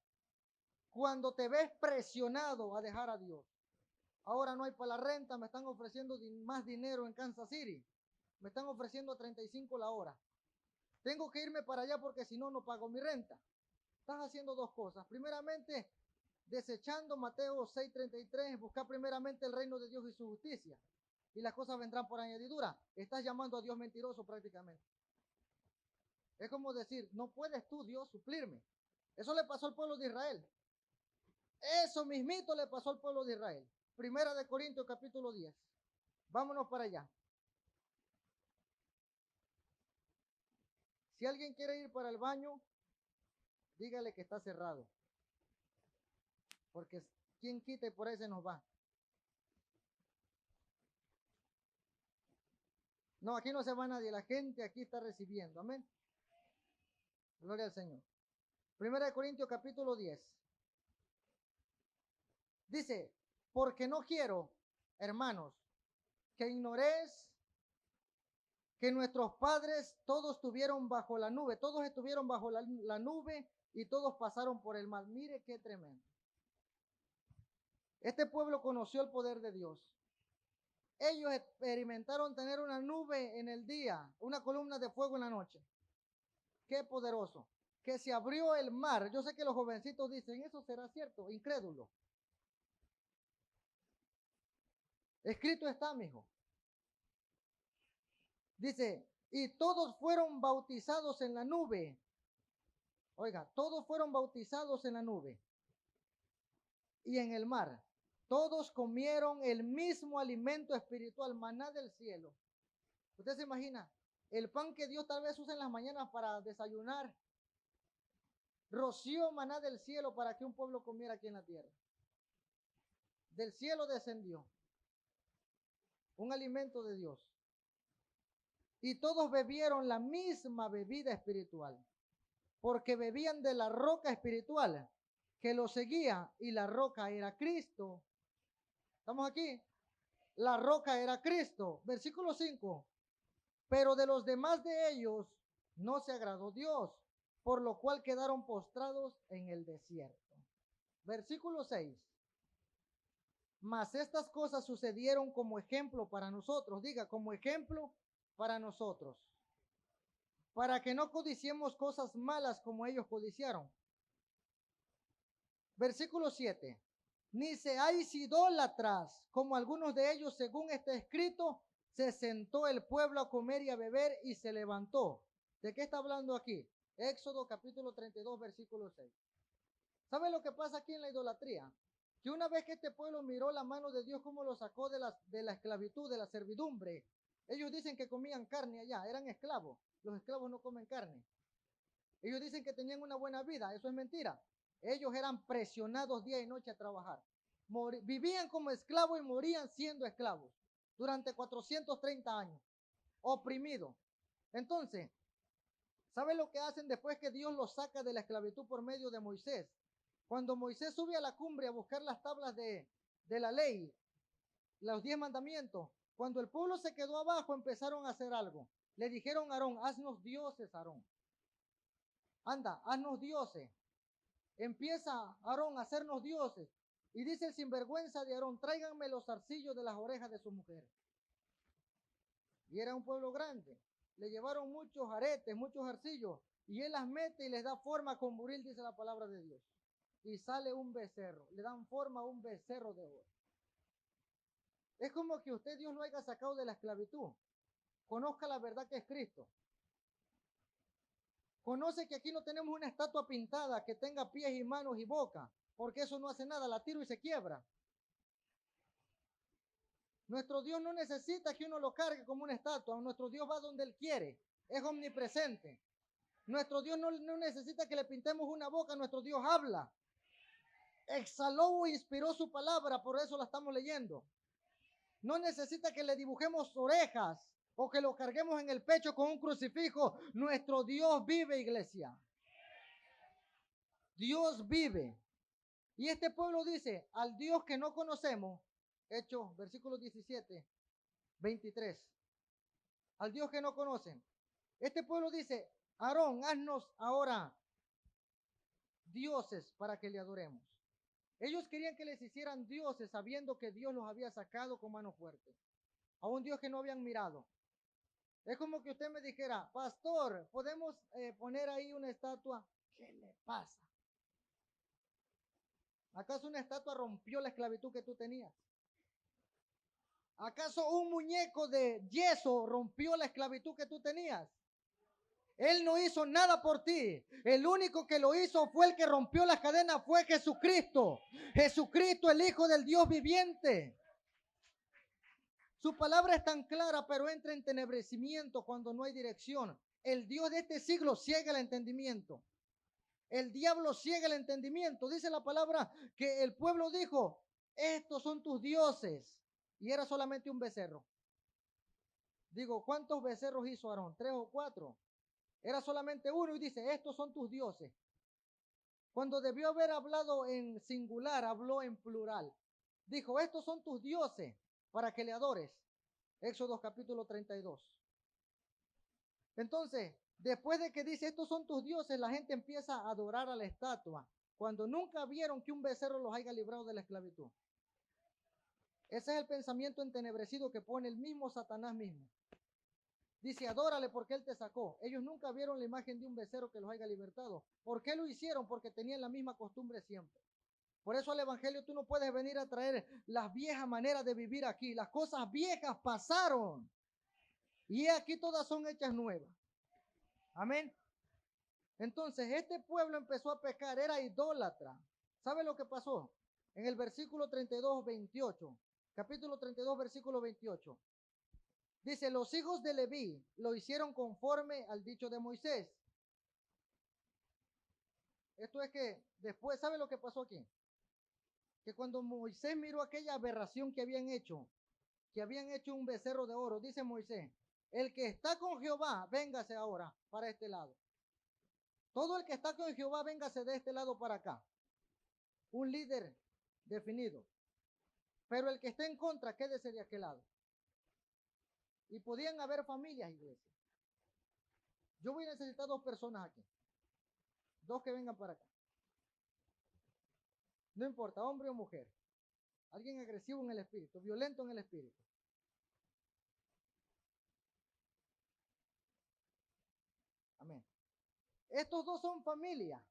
Cuando te ves presionado a dejar a Dios. Ahora no hay para la renta, me están ofreciendo más dinero en Kansas City. Me están ofreciendo 35 la hora. Tengo que irme para allá porque si no, no pago mi renta. Estás haciendo dos cosas. Primeramente, desechando Mateo 6:33, buscar primeramente el reino de Dios y su justicia. Y las cosas vendrán por añadidura. Estás llamando a Dios mentiroso prácticamente. Es como decir, no puedes tú, Dios, suplirme. Eso le pasó al pueblo de Israel. Eso mismito le pasó al pueblo de Israel. Primera de Corintios capítulo 10. Vámonos para allá. Si alguien quiere ir para el baño, dígale que está cerrado. Porque quien quite por ahí se nos va. No, aquí no se va nadie, la gente aquí está recibiendo. Amén. Gloria al Señor. Primera de Corintios capítulo 10. Dice, porque no quiero, hermanos, que ignoréis que nuestros padres todos estuvieron bajo la nube, todos estuvieron bajo la nube y todos pasaron por el mar. Mire qué tremendo. Este pueblo conoció el poder de Dios. Ellos experimentaron tener una nube en el día, una columna de fuego en la noche. Qué poderoso. Que se abrió el mar. Yo sé que los jovencitos dicen, eso será cierto, incrédulo. Escrito está, mijo. Dice, y todos fueron bautizados en la nube. Oiga, todos fueron bautizados en la nube y en el mar. Todos comieron el mismo alimento espiritual, maná del cielo. ¿Usted se imagina? El pan que Dios tal vez usa en las mañanas para desayunar, roció maná del cielo para que un pueblo comiera aquí en la tierra. Del cielo descendió un alimento de Dios. Y todos bebieron la misma bebida espiritual, porque bebían de la roca espiritual que los seguía, y la roca era Cristo. ¿Estamos aquí? La roca era Cristo. Versículo 5. Pero de los demás de ellos no se agradó Dios, por lo cual quedaron postrados en el desierto. Versículo 6. Mas estas cosas sucedieron como ejemplo para nosotros. Diga, como ejemplo para nosotros. Para que no codiciemos cosas malas como ellos codiciaron. Versículo 7. Ni seáis idólatras, como algunos de ellos, según está escrito, se sentó el pueblo a comer y a beber y se levantó. ¿De qué está hablando aquí? Éxodo capítulo 32, versículo 6. ¿Sabe lo que pasa aquí en la idolatría? Que una vez que este pueblo miró la mano de Dios, cómo lo sacó de la esclavitud, de la servidumbre. Ellos dicen que comían carne allá, eran esclavos. Los esclavos no comen carne. Ellos dicen que tenían una buena vida, eso es mentira. Ellos eran presionados día y noche a trabajar. Vivían como esclavos y morían siendo esclavos durante 430 años, oprimidos. Entonces, ¿sabe lo que hacen después que Dios los saca de la esclavitud por medio de Moisés? Cuando Moisés sube a la cumbre a buscar las tablas de la ley, los 10 mandamientos, cuando el pueblo se quedó abajo, empezaron a hacer algo. Le dijeron a Aarón, haznos dioses, Aarón. Anda, haznos dioses. Empieza Aarón a hacernos dioses. Y dice el sinvergüenza de Aarón, tráiganme los zarcillos de las orejas de su mujer. Y era un pueblo grande. Le llevaron muchos aretes, muchos zarcillos. Y él las mete y les da forma con buril, dice la palabra de Dios. Y sale un becerro. Le dan forma a un becerro de oro. Es como que usted Dios lo haya sacado de la esclavitud. Conozca la verdad que es Cristo. Conoce que aquí no tenemos una estatua pintada que tenga pies y manos y boca, porque eso no hace nada, la tiro y se quiebra. Nuestro Dios no necesita que uno lo cargue como una estatua, nuestro Dios va donde Él quiere, es omnipresente. Nuestro Dios no necesita que le pintemos una boca, nuestro Dios habla. Exhaló o inspiró su palabra, por eso la estamos leyendo. No necesita que le dibujemos orejas o que lo carguemos en el pecho con un crucifijo. Nuestro Dios vive, iglesia. Dios vive. Y este pueblo dice, al Dios que no conocemos, Hechos, versículo 17, 23. Al Dios que no conocen. Este pueblo dice, Aarón, haznos ahora dioses para que le adoremos. Ellos querían que les hicieran dioses sabiendo que Dios los había sacado con mano fuerte. A un Dios que no habían mirado. Es como que usted me dijera, pastor, ¿podemos poner ahí una estatua? ¿Qué le pasa? ¿Acaso una estatua rompió la esclavitud que tú tenías? ¿Acaso un muñeco de yeso rompió la esclavitud que tú tenías? Él no hizo nada por ti. El único que lo hizo fue el que rompió las cadenas, fue Jesucristo. Jesucristo, el Hijo del Dios viviente. Su palabra es tan clara, pero entra en tenebrecimiento cuando no hay dirección. El Dios de este siglo ciega el entendimiento. El diablo ciega el entendimiento. Dice la palabra que el pueblo dijo, estos son tus dioses. Y era solamente un becerro. Digo, ¿cuántos becerros hizo Aarón? ¿3 o 4? Era solamente uno y dice, estos son tus dioses. Cuando debió haber hablado en singular, habló en plural. Dijo, estos son tus dioses para que le adores. Éxodo capítulo 32. Entonces, después de que dice, estos son tus dioses, la gente empieza a adorar a la estatua, cuando nunca vieron que un becerro los haya librado de la esclavitud. Ese es el pensamiento entenebrecido que pone el mismo Satanás mismo. Dice, adórale porque él te sacó. Ellos nunca vieron la imagen de un becerro que los haya libertado. ¿Por qué lo hicieron? Porque tenían la misma costumbre siempre. Por eso al evangelio tú no puedes venir a traer las viejas maneras de vivir aquí. Las cosas viejas pasaron. Y aquí todas son hechas nuevas. Amén. Entonces este pueblo empezó a pecar, era idólatra. ¿Sabe lo que pasó? En el versículo 32, 28. Capítulo 32, versículo 28. Dice, los hijos de Leví lo hicieron conforme al dicho de Moisés. Esto es que después, ¿sabe lo que pasó aquí? Que cuando Moisés miró aquella aberración que habían hecho un becerro de oro, dice Moisés, el que está con Jehová, véngase ahora para este lado. Todo el que está con Jehová, véngase de este lado para acá. Un líder definido. Pero el que esté en contra, quédese de aquel lado. Y podían haber familias, iglesia. Yo voy a necesitar 2 personas aquí. 2 que vengan para acá. No importa, hombre o mujer. Alguien agresivo en el espíritu, violento en el espíritu. Amén. Estos 2 son familia,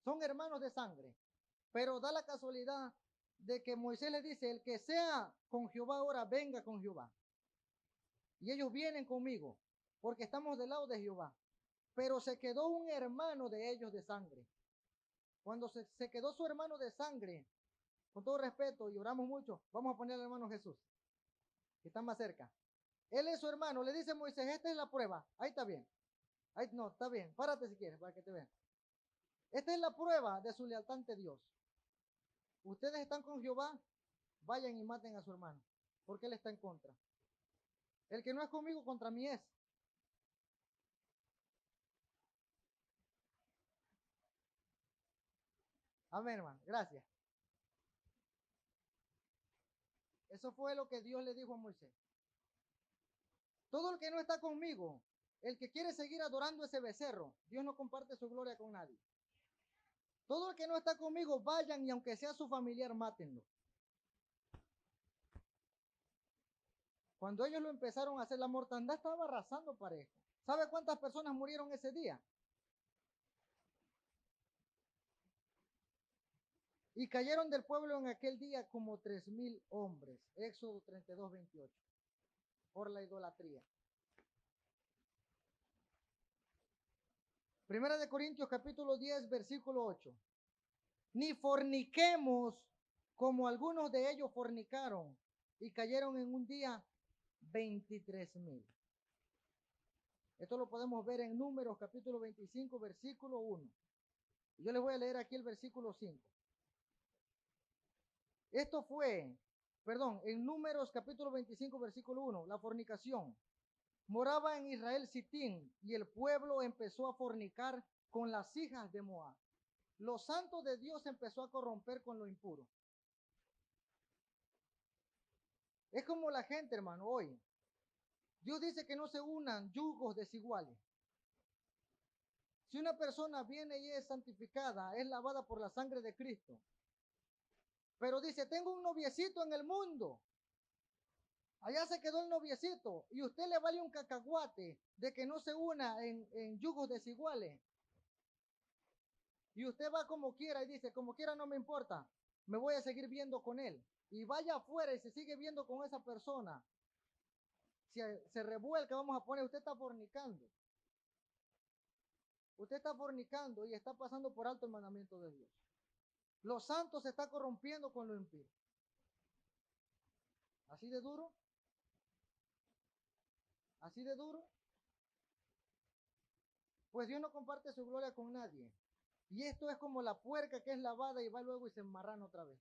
son hermanos de sangre. Pero da la casualidad de que Moisés le dice, el que sea con Jehová ahora, venga con Jehová. Y ellos vienen conmigo, porque estamos del lado de Jehová. Pero se quedó un hermano de ellos de sangre. Cuando se quedó su hermano de sangre, con todo respeto, y oramos mucho, vamos a poner al hermano Jesús, que está más cerca. Él es su hermano, le dice Moisés, esta es la prueba. Ahí está bien. Ahí, no, está bien. Párate si quieres, para que te vean. Esta es la prueba de su lealtad ante Dios. Ustedes están con Jehová, vayan y maten a su hermano, porque él está en contra. El que no es conmigo, contra mí es. Amén, hermano. Gracias. Eso fue lo que Dios le dijo a Moisés. Todo el que no está conmigo, el que quiere seguir adorando ese becerro, Dios no comparte su gloria con nadie. Todo el que no está conmigo, vayan y aunque sea su familiar, mátenlo. Cuando ellos lo empezaron a hacer, la mortandad estaba arrasando parejo. ¿Sabe cuántas personas murieron ese día? Y cayeron del pueblo en aquel día como 3,000 hombres. Éxodo 32, 28. Por la idolatría. Primera de Corintios capítulo 10, versículo 8. Ni forniquemos como algunos de ellos fornicaron y cayeron en un día 23,000. Esto lo podemos ver en Números capítulo 25, versículo 1. Yo les voy a leer aquí el versículo 5. Esto fue, en Números capítulo 25, versículo 1, la fornicación. Moraba en Israel Sitín y el pueblo empezó a fornicar con las hijas de Moab. Los santos de Dios empezó a corromper con lo impuro. Es como la gente, hermano, hoy. Dios dice que no se unan yugos desiguales. Si una persona viene y es santificada, es lavada por la sangre de Cristo, pero dice, tengo un noviecito en el mundo, allá se quedó el noviecito, y usted le vale un cacahuate de que no se una en yugos desiguales, y usted va como quiera y dice, como quiera no me importa, me voy a seguir viendo con él, y vaya afuera y se sigue viendo con esa persona, si se revuelca, vamos a poner, usted está fornicando. Usted está fornicando y está pasando por alto el mandamiento de Dios. Los santos se está corrompiendo con lo impío. ¿Así de duro? ¿Así de duro? Pues Dios no comparte su gloria con nadie. Y esto es como la puerca que es lavada y va luego y se enmarrana otra vez.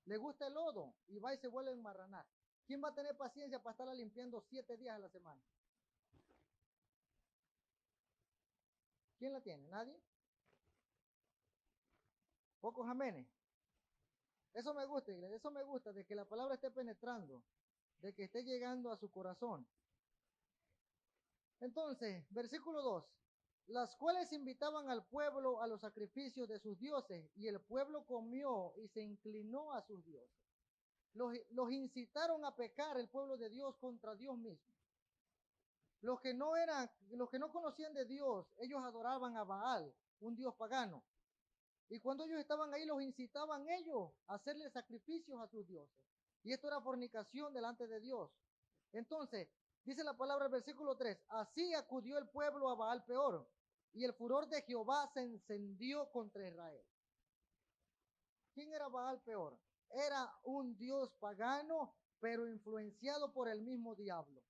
Le gusta el lodo y va y se vuelve a enmarranar. ¿Quién va a tener paciencia para estarla limpiando 7 días a la semana? ¿Quién la tiene? ¿Nadie? Pocos amenes. Eso me gusta, iglesia, eso me gusta, de que la palabra esté penetrando, de que esté llegando a su corazón. Entonces, versículo 2. Las cuales invitaban al pueblo a los sacrificios de sus dioses, y el pueblo comió y se inclinó a sus dioses. Los incitaron a pecar el pueblo de Dios contra Dios mismo. Los que no conocían de Dios, ellos adoraban a Baal, un dios pagano. Y cuando ellos estaban ahí, los incitaban ellos a hacerle sacrificios a sus dioses. Y esto era fornicación delante de Dios. Entonces, dice la palabra del versículo 3, así acudió el pueblo a Baal peor, y el furor de Jehová se encendió contra Israel. ¿Quién era Baal peor? Era un dios pagano, pero influenciado por el mismo diablo.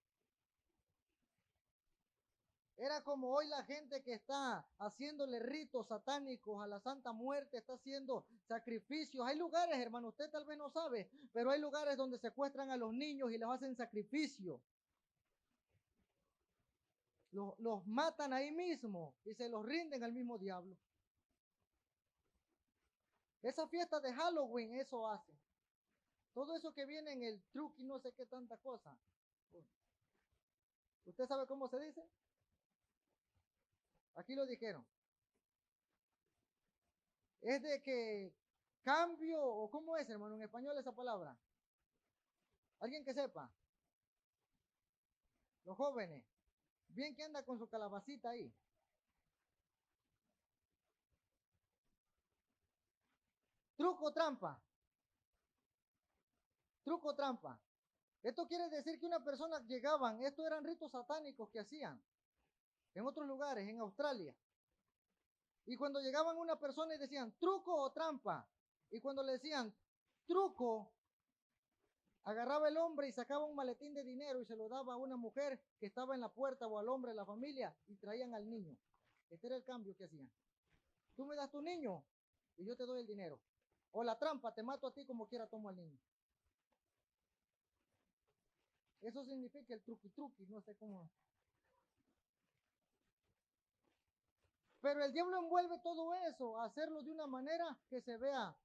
Era como hoy la gente que está haciéndole ritos satánicos a la Santa Muerte, está haciendo sacrificios. Hay lugares, hermano, usted tal vez no sabe, pero hay lugares donde secuestran a los niños y les hacen sacrificio. Los matan ahí mismo y se los rinden al mismo diablo. Esa fiesta de Halloween, eso hace. Todo eso que viene en el truco y no sé qué tanta cosa. ¿Usted sabe cómo se dice? Aquí lo dijeron. Es de que cambio, o cómo es, hermano, en español esa palabra. Alguien que sepa. Los jóvenes. Bien que anda con su calabacita ahí. Truco trampa. Truco trampa. Esto quiere decir que una persona llegaban, estos eran ritos satánicos que hacían en otros lugares, en Australia. Y cuando llegaban una persona y decían truco o trampa, y cuando le decían truco, agarraba el hombre y sacaba un maletín de dinero y se lo daba a una mujer que estaba en la puerta o al hombre de la familia y traían al niño. Este era el cambio que hacían. Tú me das tu niño y yo te doy el dinero. O la trampa, te mato a ti como quiera, tomo al niño. Eso significa el truqui, no sé cómo. Pero el diablo envuelve todo eso, a hacerlo de una manera que se vea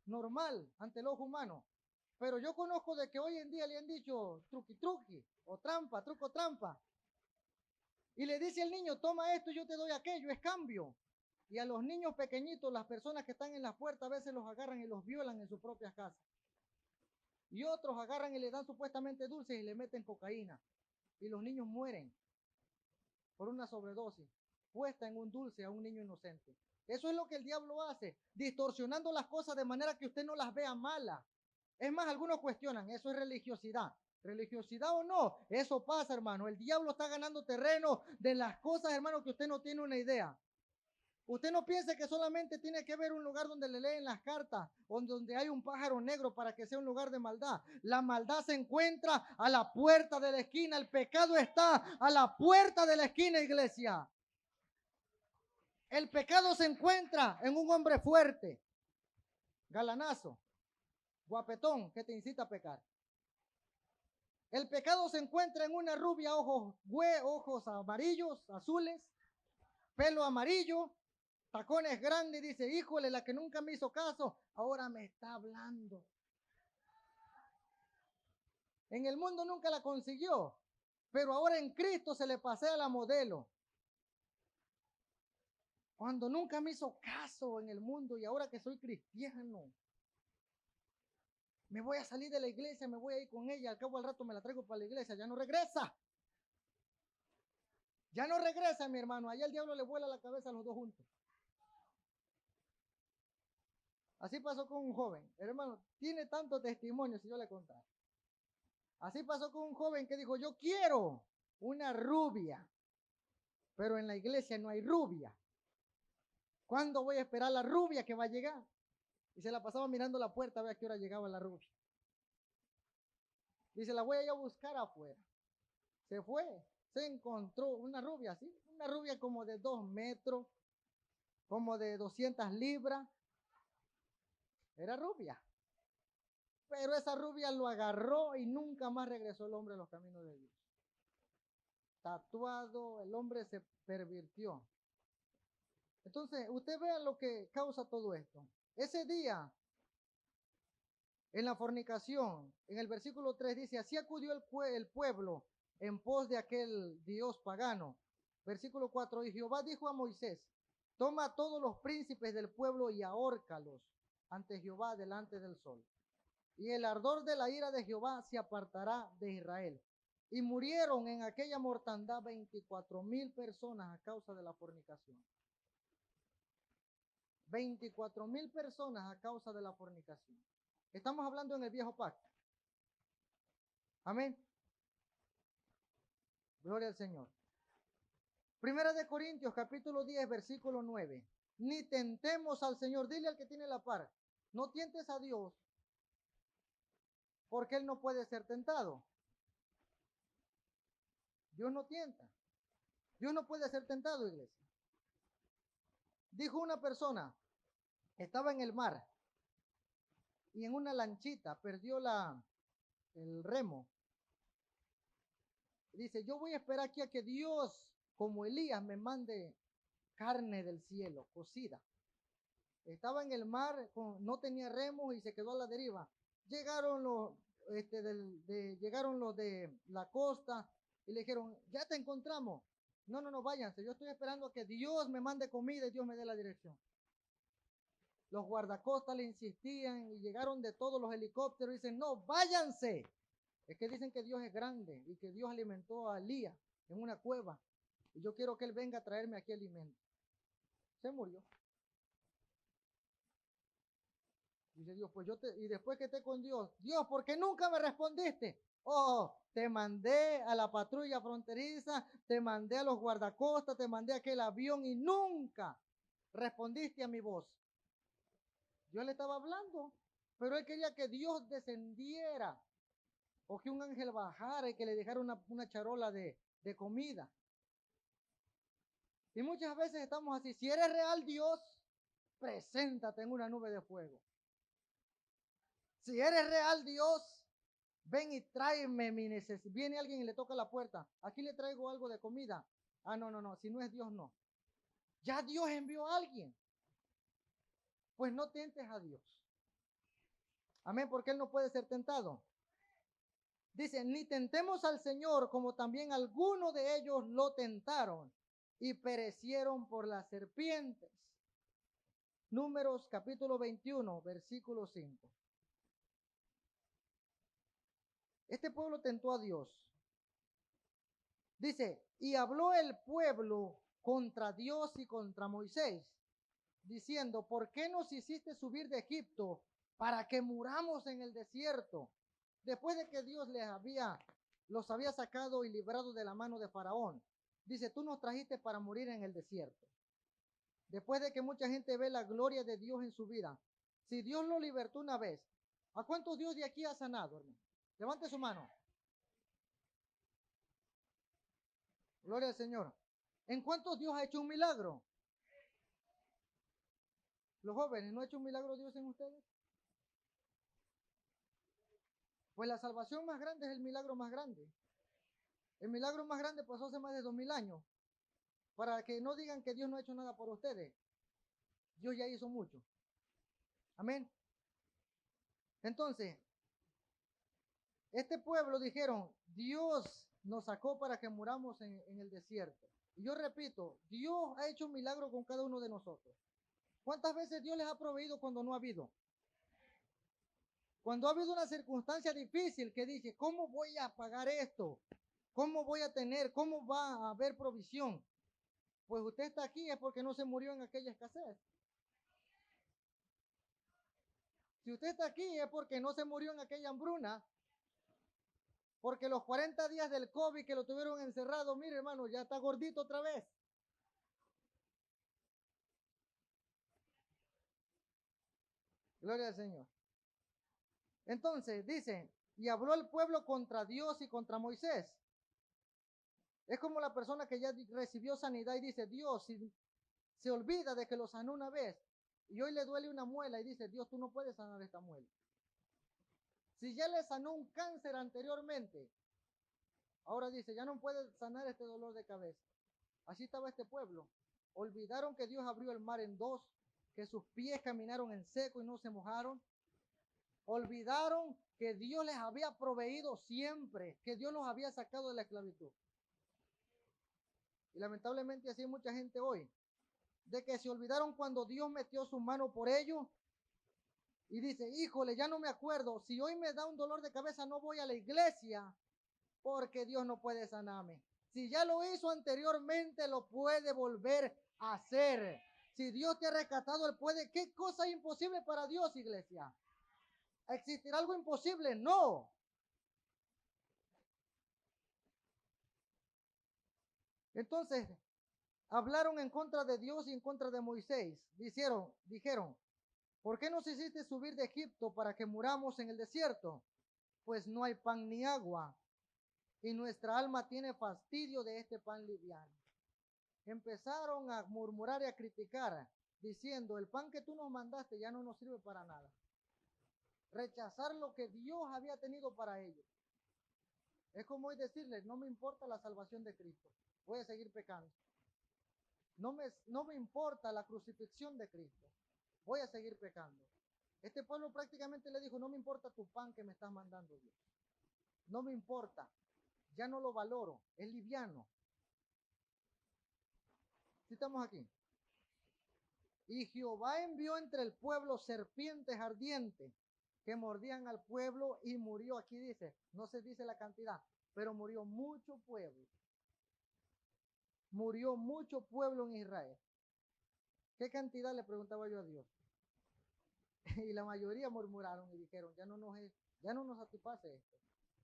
normal ante el ojo humano. Pero yo conozco de que hoy en día le han dicho truqui, o trampa, truco, trampa. Y le dice al niño, toma esto y yo te doy aquello, es cambio. Y a los niños pequeñitos, las personas que están en la puerta, a veces los agarran y los violan en sus propias casas. Y otros agarran y le dan supuestamente dulces y le meten cocaína. Y los niños mueren por una sobredosis puesta en un dulce a un niño inocente. Eso es lo que el diablo hace, distorsionando las cosas de manera que usted no las vea malas. Es más, algunos cuestionan, eso es religiosidad. ¿Religiosidad o no? Eso pasa, hermano. El diablo está ganando terreno de las cosas, hermano, que usted no tiene una idea. Usted no piense que solamente tiene que ver un lugar donde le leen las cartas o donde hay un pájaro negro para que sea un lugar de maldad. La maldad se encuentra a la puerta de la esquina. El pecado está a la puerta de la esquina, iglesia. El pecado se encuentra en un hombre fuerte, galanazo, guapetón, que te incita a pecar. El pecado se encuentra en una rubia, ojos amarillos, azules, pelo amarillo, tacones grandes, dice, híjole, la que nunca me hizo caso, ahora me está hablando. En el mundo nunca la consiguió, pero ahora en Cristo se le pasea la modelo. Cuando nunca me hizo caso en el mundo y ahora que soy cristiano, me voy a salir de la iglesia, me voy a ir con ella, al cabo al rato me la traigo para la iglesia, ya no regresa. Ya no regresa, mi hermano, allá el diablo le vuela la cabeza a los dos juntos. Así pasó con un joven, hermano, tiene tanto testimonio si yo le contara. Así pasó con un joven que dijo, yo quiero una rubia, pero en la iglesia no hay rubia. ¿Cuándo voy a esperar la rubia que va a llegar? Y se la pasaba mirando la puerta a ver a qué hora llegaba la rubia. Dice, la voy a ir a buscar afuera. Se fue, se encontró una rubia así, una rubia como de 2 metros, como de 200 libras. Era rubia. Pero esa rubia lo agarró y nunca más regresó el hombre a los caminos de Dios. Tatuado, el hombre se pervirtió. Entonces, usted vea lo que causa todo esto. Ese día, en la fornicación, en el versículo 3 dice, así acudió el pueblo en pos de aquel dios pagano. Versículo 4, y Jehová dijo a Moisés, toma a todos los príncipes del pueblo y ahórcalos ante Jehová delante del sol. Y el ardor de la ira de Jehová se apartará de Israel. Y murieron en aquella mortandad 24,000 personas a causa de la fornicación. 24,000 personas a causa de la fornicación. Estamos hablando en el viejo pacto. Amén. Gloria al Señor. Primera de Corintios, capítulo 10, versículo 9. Ni tentemos al Señor. Dile al que tiene la par. No tientes a Dios, porque Él no puede ser tentado. Dios no tienta. Dios no puede ser tentado, iglesia. Dijo una persona, estaba en el mar y en una lanchita perdió el remo. Dice, yo voy a esperar aquí a que Dios, como Elías, me mande carne del cielo, cocida. Estaba en el mar, no tenía remos y se quedó a la deriva. Llegaron llegaron los de la costa y le dijeron, ya te encontramos. No, váyanse. Yo estoy esperando a que Dios me mande comida y Dios me dé la dirección. Los guardacostas le insistían y llegaron de todos los helicópteros y dicen, no, váyanse. Es que dicen que Dios es grande y que Dios alimentó a Elías en una cueva. Y yo quiero que él venga a traerme aquí alimento. Se murió. Dice Dios, pues y después que esté con Dios, Dios, ¿por qué nunca me respondiste? Oh, te mandé a la patrulla fronteriza, te mandé a los guardacostas, te mandé a aquel avión y nunca respondiste a mi voz. Yo le estaba hablando, pero él quería que Dios descendiera o que un ángel bajara y que le dejara una charola de comida. Y muchas veces estamos así, si eres real Dios, preséntate en una nube de fuego. Si eres real Dios, ven y tráeme mi necesidad. Viene alguien y le toca la puerta. Aquí le traigo algo de comida. Ah, no. Si no es Dios, no. Ya Dios envió a alguien. Pues no tentes a Dios. Amén, porque Él no puede ser tentado. Dice, ni tentemos al Señor como también algunos de ellos lo tentaron y perecieron por las serpientes. Números capítulo 21, versículo 5. Este pueblo tentó a Dios. Dice, y habló el pueblo contra Dios y contra Moisés, diciendo, ¿por qué nos hiciste subir de Egipto para que muramos en el desierto? Después de que Dios los había sacado y librado de la mano de Faraón. Dice, tú nos trajiste para morir en el desierto. Después de que mucha gente ve la gloria de Dios en su vida. Si Dios lo libertó una vez, ¿a cuántos Dios de aquí ha sanado, hermano? Levante su mano. Gloria al Señor. ¿En cuántos Dios ha hecho un milagro? Los jóvenes, ¿no ha hecho un milagro Dios en ustedes? Pues la salvación más grande es el milagro más grande. El milagro más grande pasó hace más de 2000 años. Para que no digan que Dios no ha hecho nada por ustedes. Dios ya hizo mucho. Amén. Entonces, este pueblo dijeron, Dios nos sacó para que muramos en el desierto. Y yo repito, Dios ha hecho un milagro con cada uno de nosotros. ¿Cuántas veces Dios les ha proveído cuando no ha habido? Cuando ha habido una circunstancia difícil que dije, ¿cómo voy a pagar esto? ¿Cómo voy a tener? ¿Cómo va a haber provisión? Pues usted está aquí es porque no se murió en aquella escasez. Si usted está aquí es porque no se murió en aquella hambruna. Porque los 40 días del COVID que lo tuvieron encerrado, mire hermano, ya está gordito otra vez. Gloria al Señor. Entonces dice, y habló el pueblo contra Dios y contra Moisés. Es como la persona que ya recibió sanidad y dice, Dios, si se olvida de que lo sanó una vez y hoy le duele una muela y dice, Dios, tú no puedes sanar esta muela. Si ya le sanó un cáncer anteriormente, ahora dice, ya no puede sanar este dolor de cabeza. Así estaba este pueblo. Olvidaron que Dios abrió el mar en dos, que sus pies caminaron en seco y no se mojaron. Olvidaron que Dios les había proveído siempre, que Dios los había sacado de la esclavitud. Y lamentablemente así hay mucha gente hoy, de que se olvidaron cuando Dios metió su mano por ellos y dice, híjole, ya no me acuerdo, si hoy me da un dolor de cabeza no voy a la iglesia porque Dios no puede sanarme. Si ya lo hizo anteriormente, lo puede volver a hacer. Si Dios te ha rescatado, Él puede. ¿Qué cosa es imposible para Dios, iglesia? ¿Existirá algo imposible? No. Entonces, hablaron en contra de Dios y en contra de Moisés. Dijeron, ¿por qué nos hiciste subir de Egipto para que muramos en el desierto? Pues no hay pan ni agua, y nuestra alma tiene fastidio de este pan liviano. Empezaron a murmurar y a criticar, diciendo, el pan que tú nos mandaste ya no nos sirve para nada. Rechazar lo que Dios había tenido para ellos. Es como hoy decirles, no me importa la salvación de Cristo, voy a seguir pecando. No me importa la crucifixión de Cristo, voy a seguir pecando. Este pueblo prácticamente le dijo, no me importa tu pan que me estás mandando, Dios. No me importa, ya no lo valoro, es liviano. ¿Sí estamos aquí? Y Jehová envió entre el pueblo serpientes ardientes que mordían al pueblo y murió. Aquí dice, no se dice la cantidad, pero murió mucho pueblo. Murió mucho pueblo en Israel. ¿Qué cantidad? Le preguntaba yo a Dios. Y la mayoría murmuraron y dijeron, ya no nos satisface esto.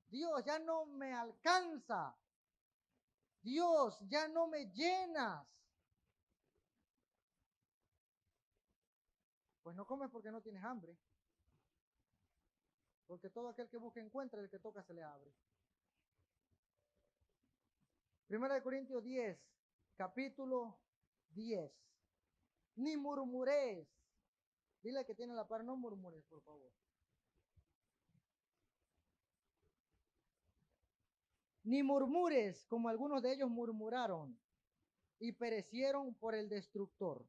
Dios, ya no me alcanza. Dios, ya no me llenas. Pues no comes porque no tienes hambre. Porque todo aquel que busca encuentra, el que toca se le abre. Primera de Corintios 10, capítulo 10. Ni murmuréis. Dile que tiene la par, no murmures, por favor. Ni murmures, como algunos de ellos murmuraron y perecieron por el destructor.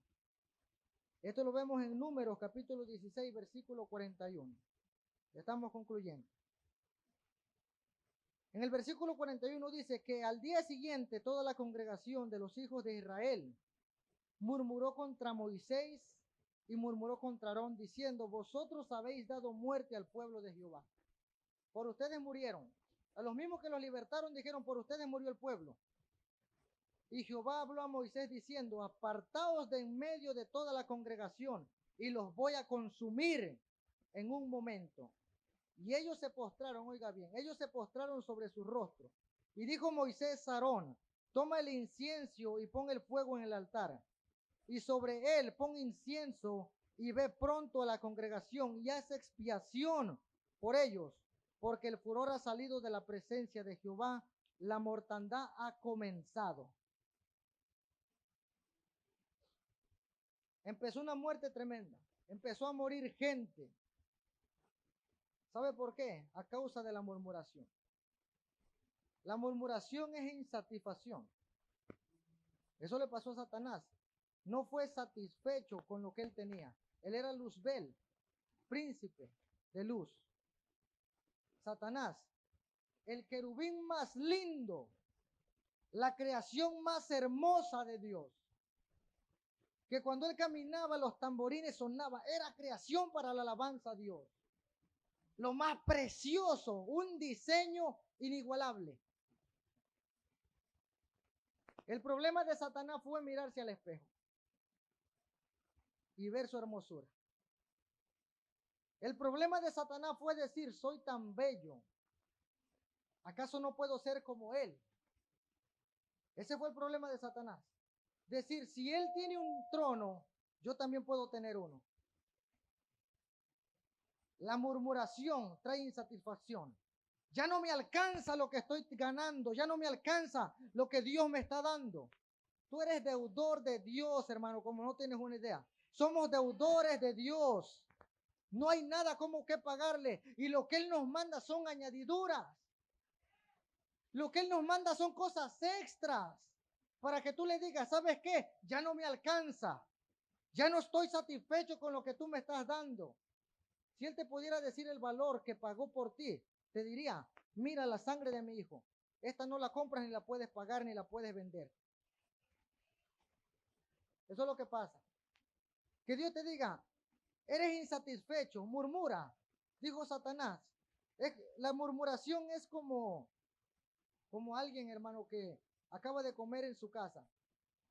Esto lo vemos en Números, capítulo 16, versículo 41. Estamos concluyendo. En el versículo 41 dice que al día siguiente toda la congregación de los hijos de Israel murmuró contra Moisés y murmuró contra Aarón diciendo, vosotros habéis dado muerte al pueblo de Jehová. Por ustedes murieron. A los mismos que los libertaron dijeron, por ustedes murió el pueblo. Y Jehová habló a Moisés diciendo, apartaos de en medio de toda la congregación y los voy a consumir en un momento. Y ellos se postraron, oiga bien, ellos se postraron sobre su rostro. Y dijo Moisés a Aarón, toma el incienso y pon el fuego en el altar. Y sobre él pon incienso y ve pronto a la congregación y haz expiación por ellos, porque el furor ha salido de la presencia de Jehová, la mortandad ha comenzado. Empezó una muerte tremenda, empezó a morir gente. ¿Sabe por qué? A causa de la murmuración. La murmuración es insatisfacción. Eso le pasó a Satanás. No fue satisfecho con lo que él tenía. Él era Luzbel, príncipe de luz. Satanás, el querubín más lindo, la creación más hermosa de Dios, que cuando él caminaba los tamborines sonaban, era creación para la alabanza a Dios. Lo más precioso, un diseño inigualable. El problema de Satanás fue mirarse al espejo y ver su hermosura. El problema de Satanás fue decir, soy tan bello, ¿acaso no puedo ser como él? Ese fue el problema de Satanás. Decir, si él tiene un trono, yo también puedo tener uno. La murmuración trae insatisfacción. Ya no me alcanza lo que estoy ganando, ya no me alcanza lo que Dios me está dando. Tú eres deudor de Dios, hermano, como no tienes una idea. Somos deudores de Dios. No hay nada como que pagarle. Y lo que Él nos manda son añadiduras. Lo que Él nos manda son cosas extras. Para que tú le digas, ¿sabes qué? Ya no me alcanza. Ya no estoy satisfecho con lo que tú me estás dando. Si Él te pudiera decir el valor que pagó por ti, te diría, mira la sangre de mi hijo. Esta no la compras ni la puedes pagar ni la puedes vender. Eso es lo que pasa. Que Dios te diga, eres insatisfecho, murmura, dijo Satanás. La murmuración es como alguien, hermano, que acaba de comer en su casa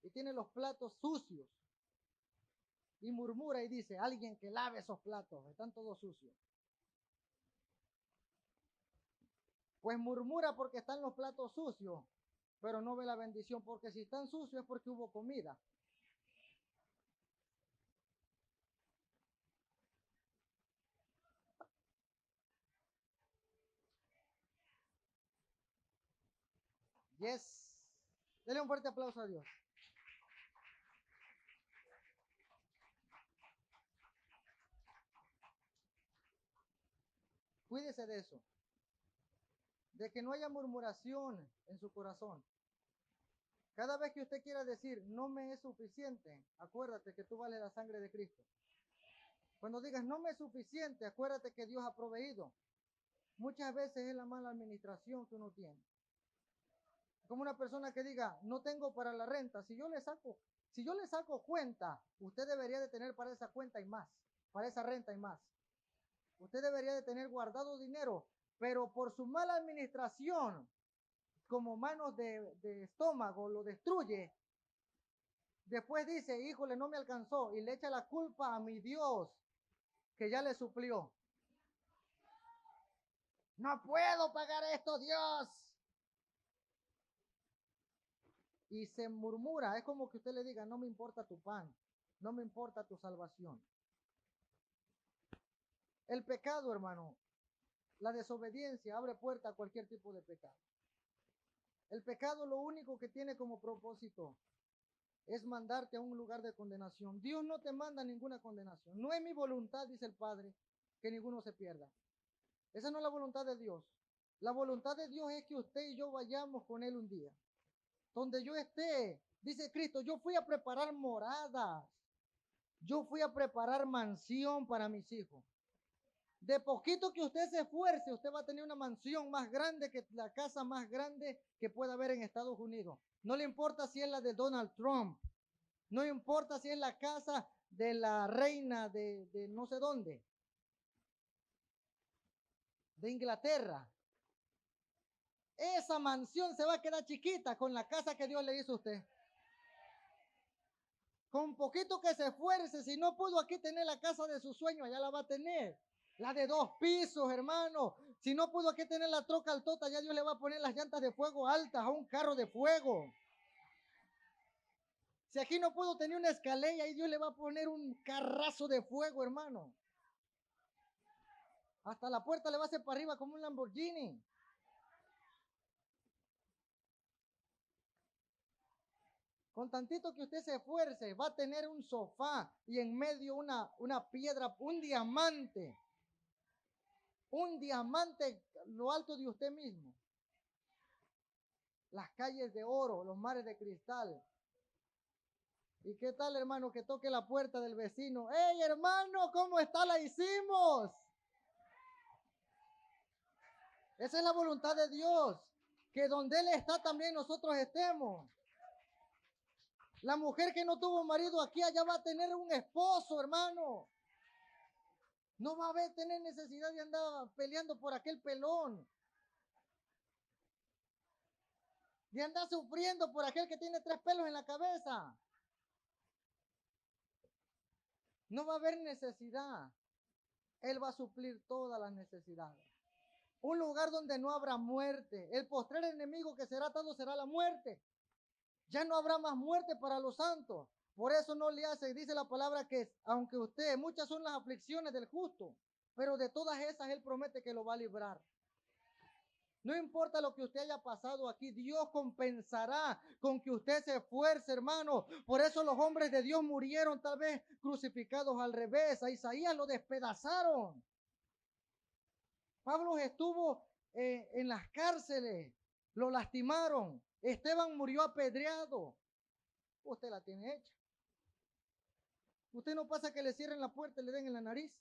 y tiene los platos sucios y murmura y dice, alguien que lave esos platos, están todos sucios. Pues murmura porque están los platos sucios, pero no ve la bendición, porque si están sucios es porque hubo comida. Yes. Dele un fuerte aplauso a Dios. Cuídese de eso. De que no haya murmuración en su corazón. Cada vez que usted quiera decir, no me es suficiente, acuérdate que tú vales la sangre de Cristo. Cuando digas, no me es suficiente, acuérdate que Dios ha proveído. Muchas veces es la mala administración que uno tiene. Como una persona que diga, no tengo para la renta. Si yo le saco cuenta, usted debería de tener para esa cuenta y más, para esa renta y más. Usted debería de tener guardado dinero, pero por su mala administración, como manos de estómago, lo destruye. Después dice, híjole, no me alcanzó, y le echa la culpa a mi Dios, que ya le suplió. No puedo pagar esto, Dios. Y se murmura, es como que usted le diga, no me importa tu pan, no me importa tu salvación. El pecado, hermano, la desobediencia abre puerta a cualquier tipo de pecado. El pecado lo único que tiene como propósito es mandarte a un lugar de condenación. Dios no te manda ninguna condenación. No es mi voluntad, dice el Padre, que ninguno se pierda. Esa no es la voluntad de Dios. La voluntad de Dios es que usted y yo vayamos con Él un día. Donde yo esté, dice Cristo, yo fui a preparar moradas. Yo fui a preparar mansión para mis hijos. De poquito que usted se esfuerce, usted va a tener una mansión más grande que la casa más grande que pueda haber en Estados Unidos. No le importa si es la de Donald Trump. No importa si es la casa de la reina de no sé dónde. De Inglaterra. Esa mansión se va a quedar chiquita con la casa que Dios le hizo a usted. Con poquito que se esfuerce, si no pudo aquí tener la casa de su sueño, allá la va a tener. La de 2 pisos, hermano. Si no pudo aquí tener la troca altota, ya Dios le va a poner las llantas de fuego altas a un carro de fuego. Si aquí no pudo tener una escalera, ahí Dios le va a poner un carrazo de fuego, hermano. Hasta la puerta le va a hacer para arriba como un Lamborghini. Con tantito que usted se esfuerce, va a tener un sofá y en medio una piedra, un diamante. Un diamante lo alto de usted mismo. Las calles de oro, los mares de cristal. ¿Y qué tal, hermano, que toque la puerta del vecino? ¡Hey, hermano, cómo está! ¡La hicimos! Esa es la voluntad de Dios. Que donde Él está también nosotros estemos. La mujer que no tuvo marido aquí allá va a tener un esposo, hermano. No va a tener necesidad de andar peleando por aquel pelón. De andar sufriendo por aquel que tiene 3 pelos en la cabeza. No va a haber necesidad. Él va a suplir todas las necesidades. Un lugar donde no habrá muerte. El postrer enemigo que será atado será la muerte. Ya no habrá más muerte para los santos. Por eso no le hace, dice la palabra que aunque muchas son las aflicciones del justo, pero de todas esas Él promete que lo va a librar. No importa lo que usted haya pasado aquí, Dios compensará con que usted se esfuerce, hermano. Por eso los hombres de Dios murieron tal vez crucificados al revés. A Isaías lo despedazaron. Pablo estuvo en las cárceles, lo lastimaron. Esteban murió apedreado. Usted la tiene hecha. Usted no pasa que le cierren la puerta y le den en la nariz.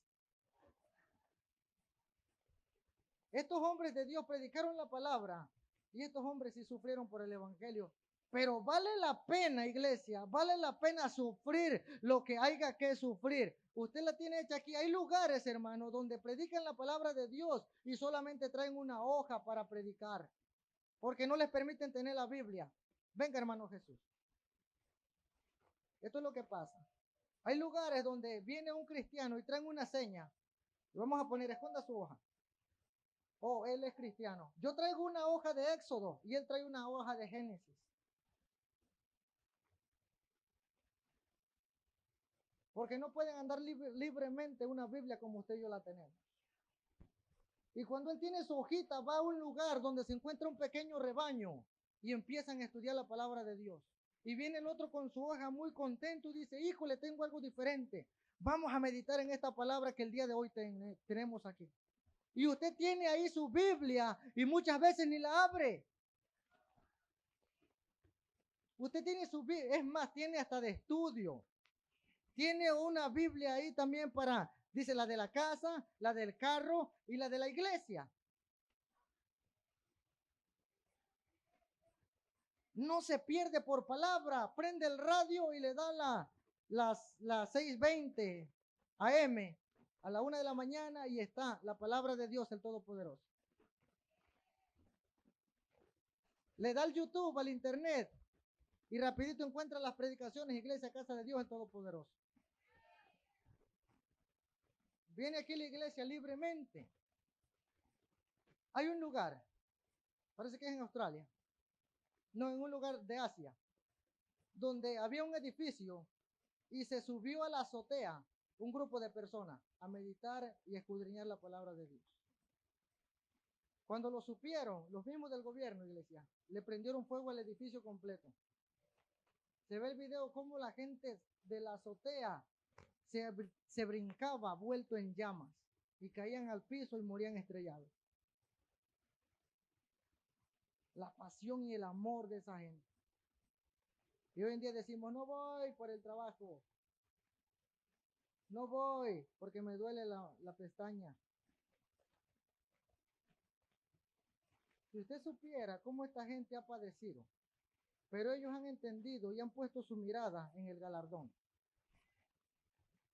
Estos hombres de Dios predicaron la palabra y estos hombres sí sufrieron por el evangelio. Pero vale la pena, iglesia, vale la pena sufrir lo que haya que sufrir. Usted la tiene hecha aquí. Hay lugares, hermano, donde predican la palabra de Dios y solamente traen una hoja para predicar, porque no les permiten tener la Biblia. Venga, hermano Jesús. Esto es lo que pasa. Hay lugares donde viene un cristiano y traen una seña. Y vamos a poner, esconda su hoja. Oh, él es cristiano. Yo traigo una hoja de Éxodo y él trae una hoja de Génesis. Porque no pueden andar libremente una Biblia como usted y yo la tenemos. Y cuando él tiene su hojita, va a un lugar donde se encuentra un pequeño rebaño y empiezan a estudiar la palabra de Dios. Y viene el otro con su hoja muy contento y dice, hijo, le tengo algo diferente. Vamos a meditar en esta palabra que el día de hoy tenemos aquí. Y usted tiene ahí su Biblia y muchas veces ni la abre. Usted tiene su Biblia, es más, tiene hasta de estudio. Tiene una Biblia ahí también para, dice, la de la casa, la del carro y la de la iglesia. No se pierde por palabra. Prende el radio y le da las 6:20 AM a la 1 de la mañana y está la palabra de Dios, el Todopoderoso. Le da al YouTube, al internet y rapidito encuentra las predicaciones, iglesia, casa de Dios, el Todopoderoso. Viene aquí la iglesia libremente. Hay un lugar, parece que es en Australia, no, en un lugar de Asia, donde había un edificio y se subió a la azotea un grupo de personas a meditar y escudriñar la palabra de Dios. Cuando lo supieron, los mismos del gobierno, iglesia, le prendieron fuego al edificio completo. Se ve el video como la gente de la azotea se brincaba vuelto en llamas y caían al piso y morían estrellados. La pasión y el amor de esa gente. Y hoy en día decimos, no voy por el trabajo. No voy porque me duele la pestaña. Si usted supiera cómo esta gente ha padecido, pero ellos han entendido y han puesto su mirada en el galardón.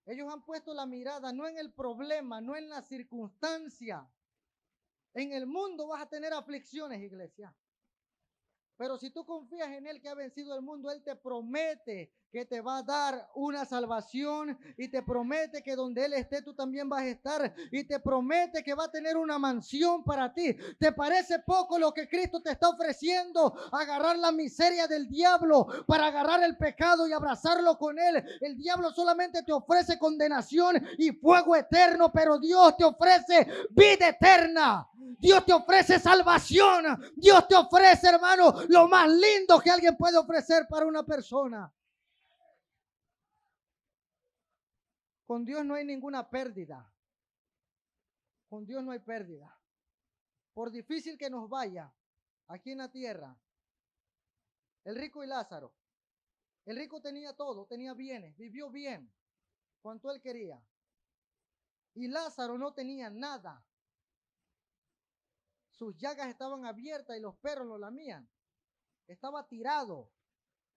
Ellos han puesto la mirada no en el problema, no en la circunstancia. En el mundo vas a tener aflicciones, iglesia. Pero si tú confías en Él que ha vencido el mundo, Él te promete que te va a dar una salvación y te promete que donde Él esté tú también vas a estar y te promete que va a tener una mansión para ti. ¿Te parece poco lo que Cristo te está ofreciendo? Agarrar la miseria del diablo para agarrar el pecado y abrazarlo con Él. El diablo solamente te ofrece condenación y fuego eterno, pero Dios te ofrece vida eterna. Dios te ofrece salvación. Dios te ofrece, hermano, lo más lindo que alguien puede ofrecer para una persona. Con Dios no hay ninguna pérdida. Con Dios no hay pérdida. Por difícil que nos vaya aquí en la tierra, el rico y Lázaro. El rico tenía todo, tenía bienes, vivió bien, cuanto él quería. Y Lázaro no tenía nada. Sus llagas estaban abiertas y los perros lo lamían. Estaba tirado.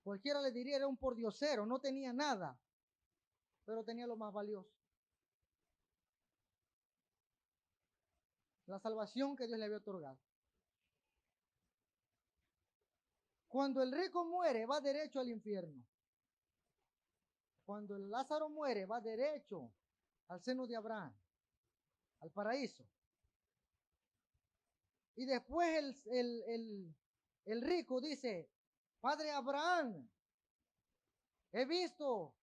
Cualquiera le diría era un pordiosero, no tenía nada, pero tenía lo más valioso. La salvación que Dios le había otorgado. Cuando el rico muere, va derecho al infierno. Cuando el Lázaro muere, va derecho al seno de Abraham, al paraíso. Y después el rico dice, Padre Abraham, he visto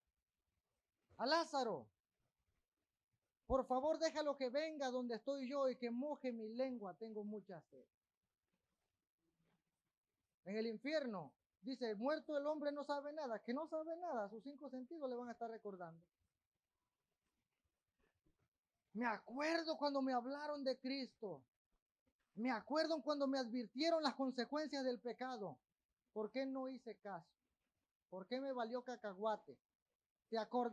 a Lázaro. Por favor, déjalo que venga donde estoy yo y que moje mi lengua. Tengo mucha sed. En el infierno, dice, muerto el hombre no sabe nada, que no sabe nada, sus 5 sentidos le van a estar recordando. Me acuerdo cuando me hablaron de Cristo. Me acuerdo cuando me advirtieron las consecuencias del pecado. ¿Por qué no hice caso? ¿Por qué me valió cacahuate?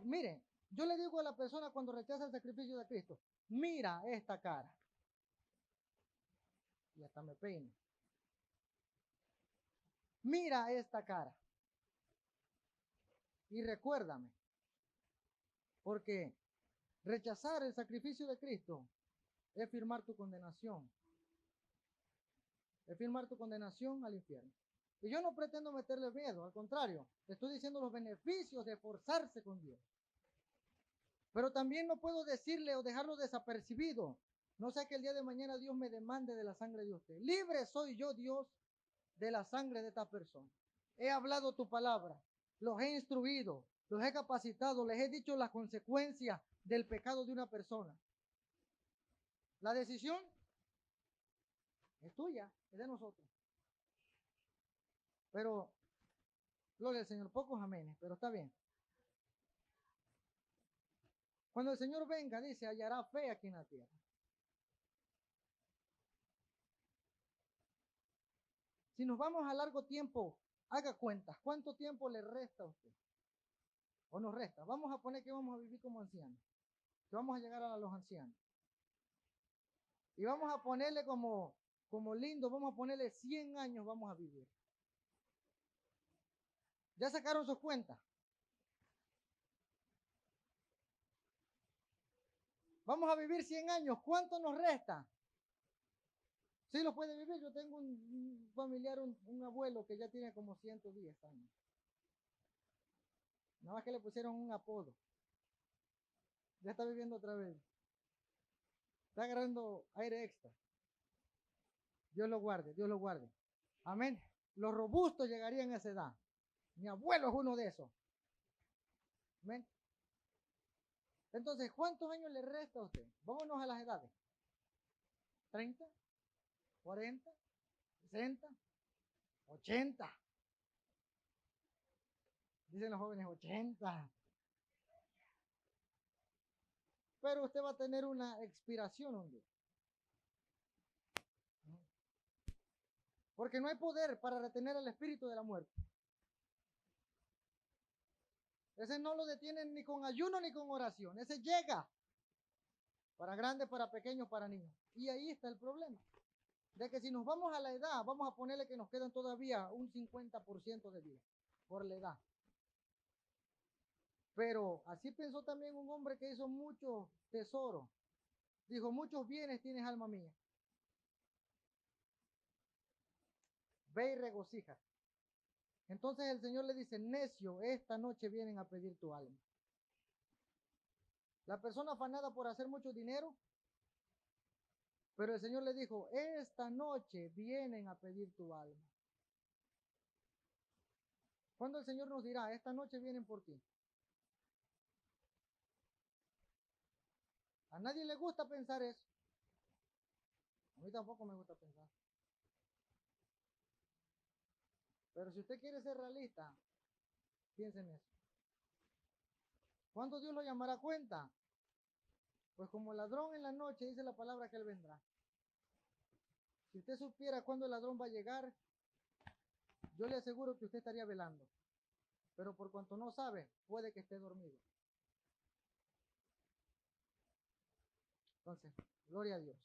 Mire, yo le digo a la persona cuando rechaza el sacrificio de Cristo, mira esta cara. Y hasta me peino. Mira esta cara. Y recuérdame. Porque rechazar el sacrificio de Cristo es firmar tu condenación. Es firmar tu condenación al infierno. Y yo no pretendo meterle miedo, al contrario, te estoy diciendo los beneficios de esforzarse con Dios. Pero también no puedo decirle o dejarlo desapercibido. No sea que el día de mañana Dios me demande de la sangre de usted. Libre soy yo, Dios, de la sangre de esta persona. He hablado tu palabra, los he instruido, los he capacitado, les he dicho las consecuencias del pecado de una persona. La decisión es tuya, es de nosotros. Pero, gloria al Señor, pocos amenes, pero está bien. Cuando el Señor venga, dice, hallará fe aquí en la tierra. Si nos vamos a largo tiempo, haga cuentas, ¿cuánto tiempo le resta a usted? ¿O nos resta? Vamos a poner que vamos a vivir como ancianos, que vamos a llegar a los ancianos. Y vamos a ponerle como lindo, vamos a ponerle 100 años vamos a vivir. ¿Ya sacaron sus cuentas? Vamos a vivir 100 años, ¿cuánto nos resta? Sí lo puede vivir, yo tengo un familiar, un abuelo que ya tiene como 110 años. Nada más que le pusieron un apodo. Ya está viviendo otra vez. Está agarrando aire extra. Dios lo guarde, Dios lo guarde. Amén. Los robustos llegarían a esa edad. Mi abuelo es uno de esos. Amén. Entonces, ¿cuántos años le resta a usted? Vámonos a las edades. 30, 40, 60, 80. Dicen los jóvenes 80. Pero usted va a tener una expiración un día. Porque no hay poder para retener el espíritu de la muerte. Ese no lo detienen ni con ayuno ni con oración. Ese llega. Para grandes, para pequeños, para niños. Y ahí está el problema. De que si nos vamos a la edad, vamos a ponerle que nos quedan todavía un 50% de vida. Por la edad. Pero así pensó también un hombre que hizo muchos tesoros. Dijo, muchos bienes tienes, alma mía. Ve y regocija. Entonces el Señor le dice, necio, esta noche vienen a pedir tu alma. La persona afanada por hacer mucho dinero, pero el Señor le dijo, esta noche vienen a pedir tu alma. ¿Cuándo el Señor nos dirá, esta noche vienen por ti? A nadie le gusta pensar eso. A mí tampoco me gusta pensar. Pero si usted quiere ser realista, piense en eso. ¿Cuándo Dios lo llamará a cuenta? Pues como ladrón en la noche dice la palabra que Él vendrá. Si usted supiera cuándo el ladrón va a llegar, yo le aseguro que usted estaría velando. Pero por cuanto no sabe, puede que esté dormido. Entonces, gloria a Dios.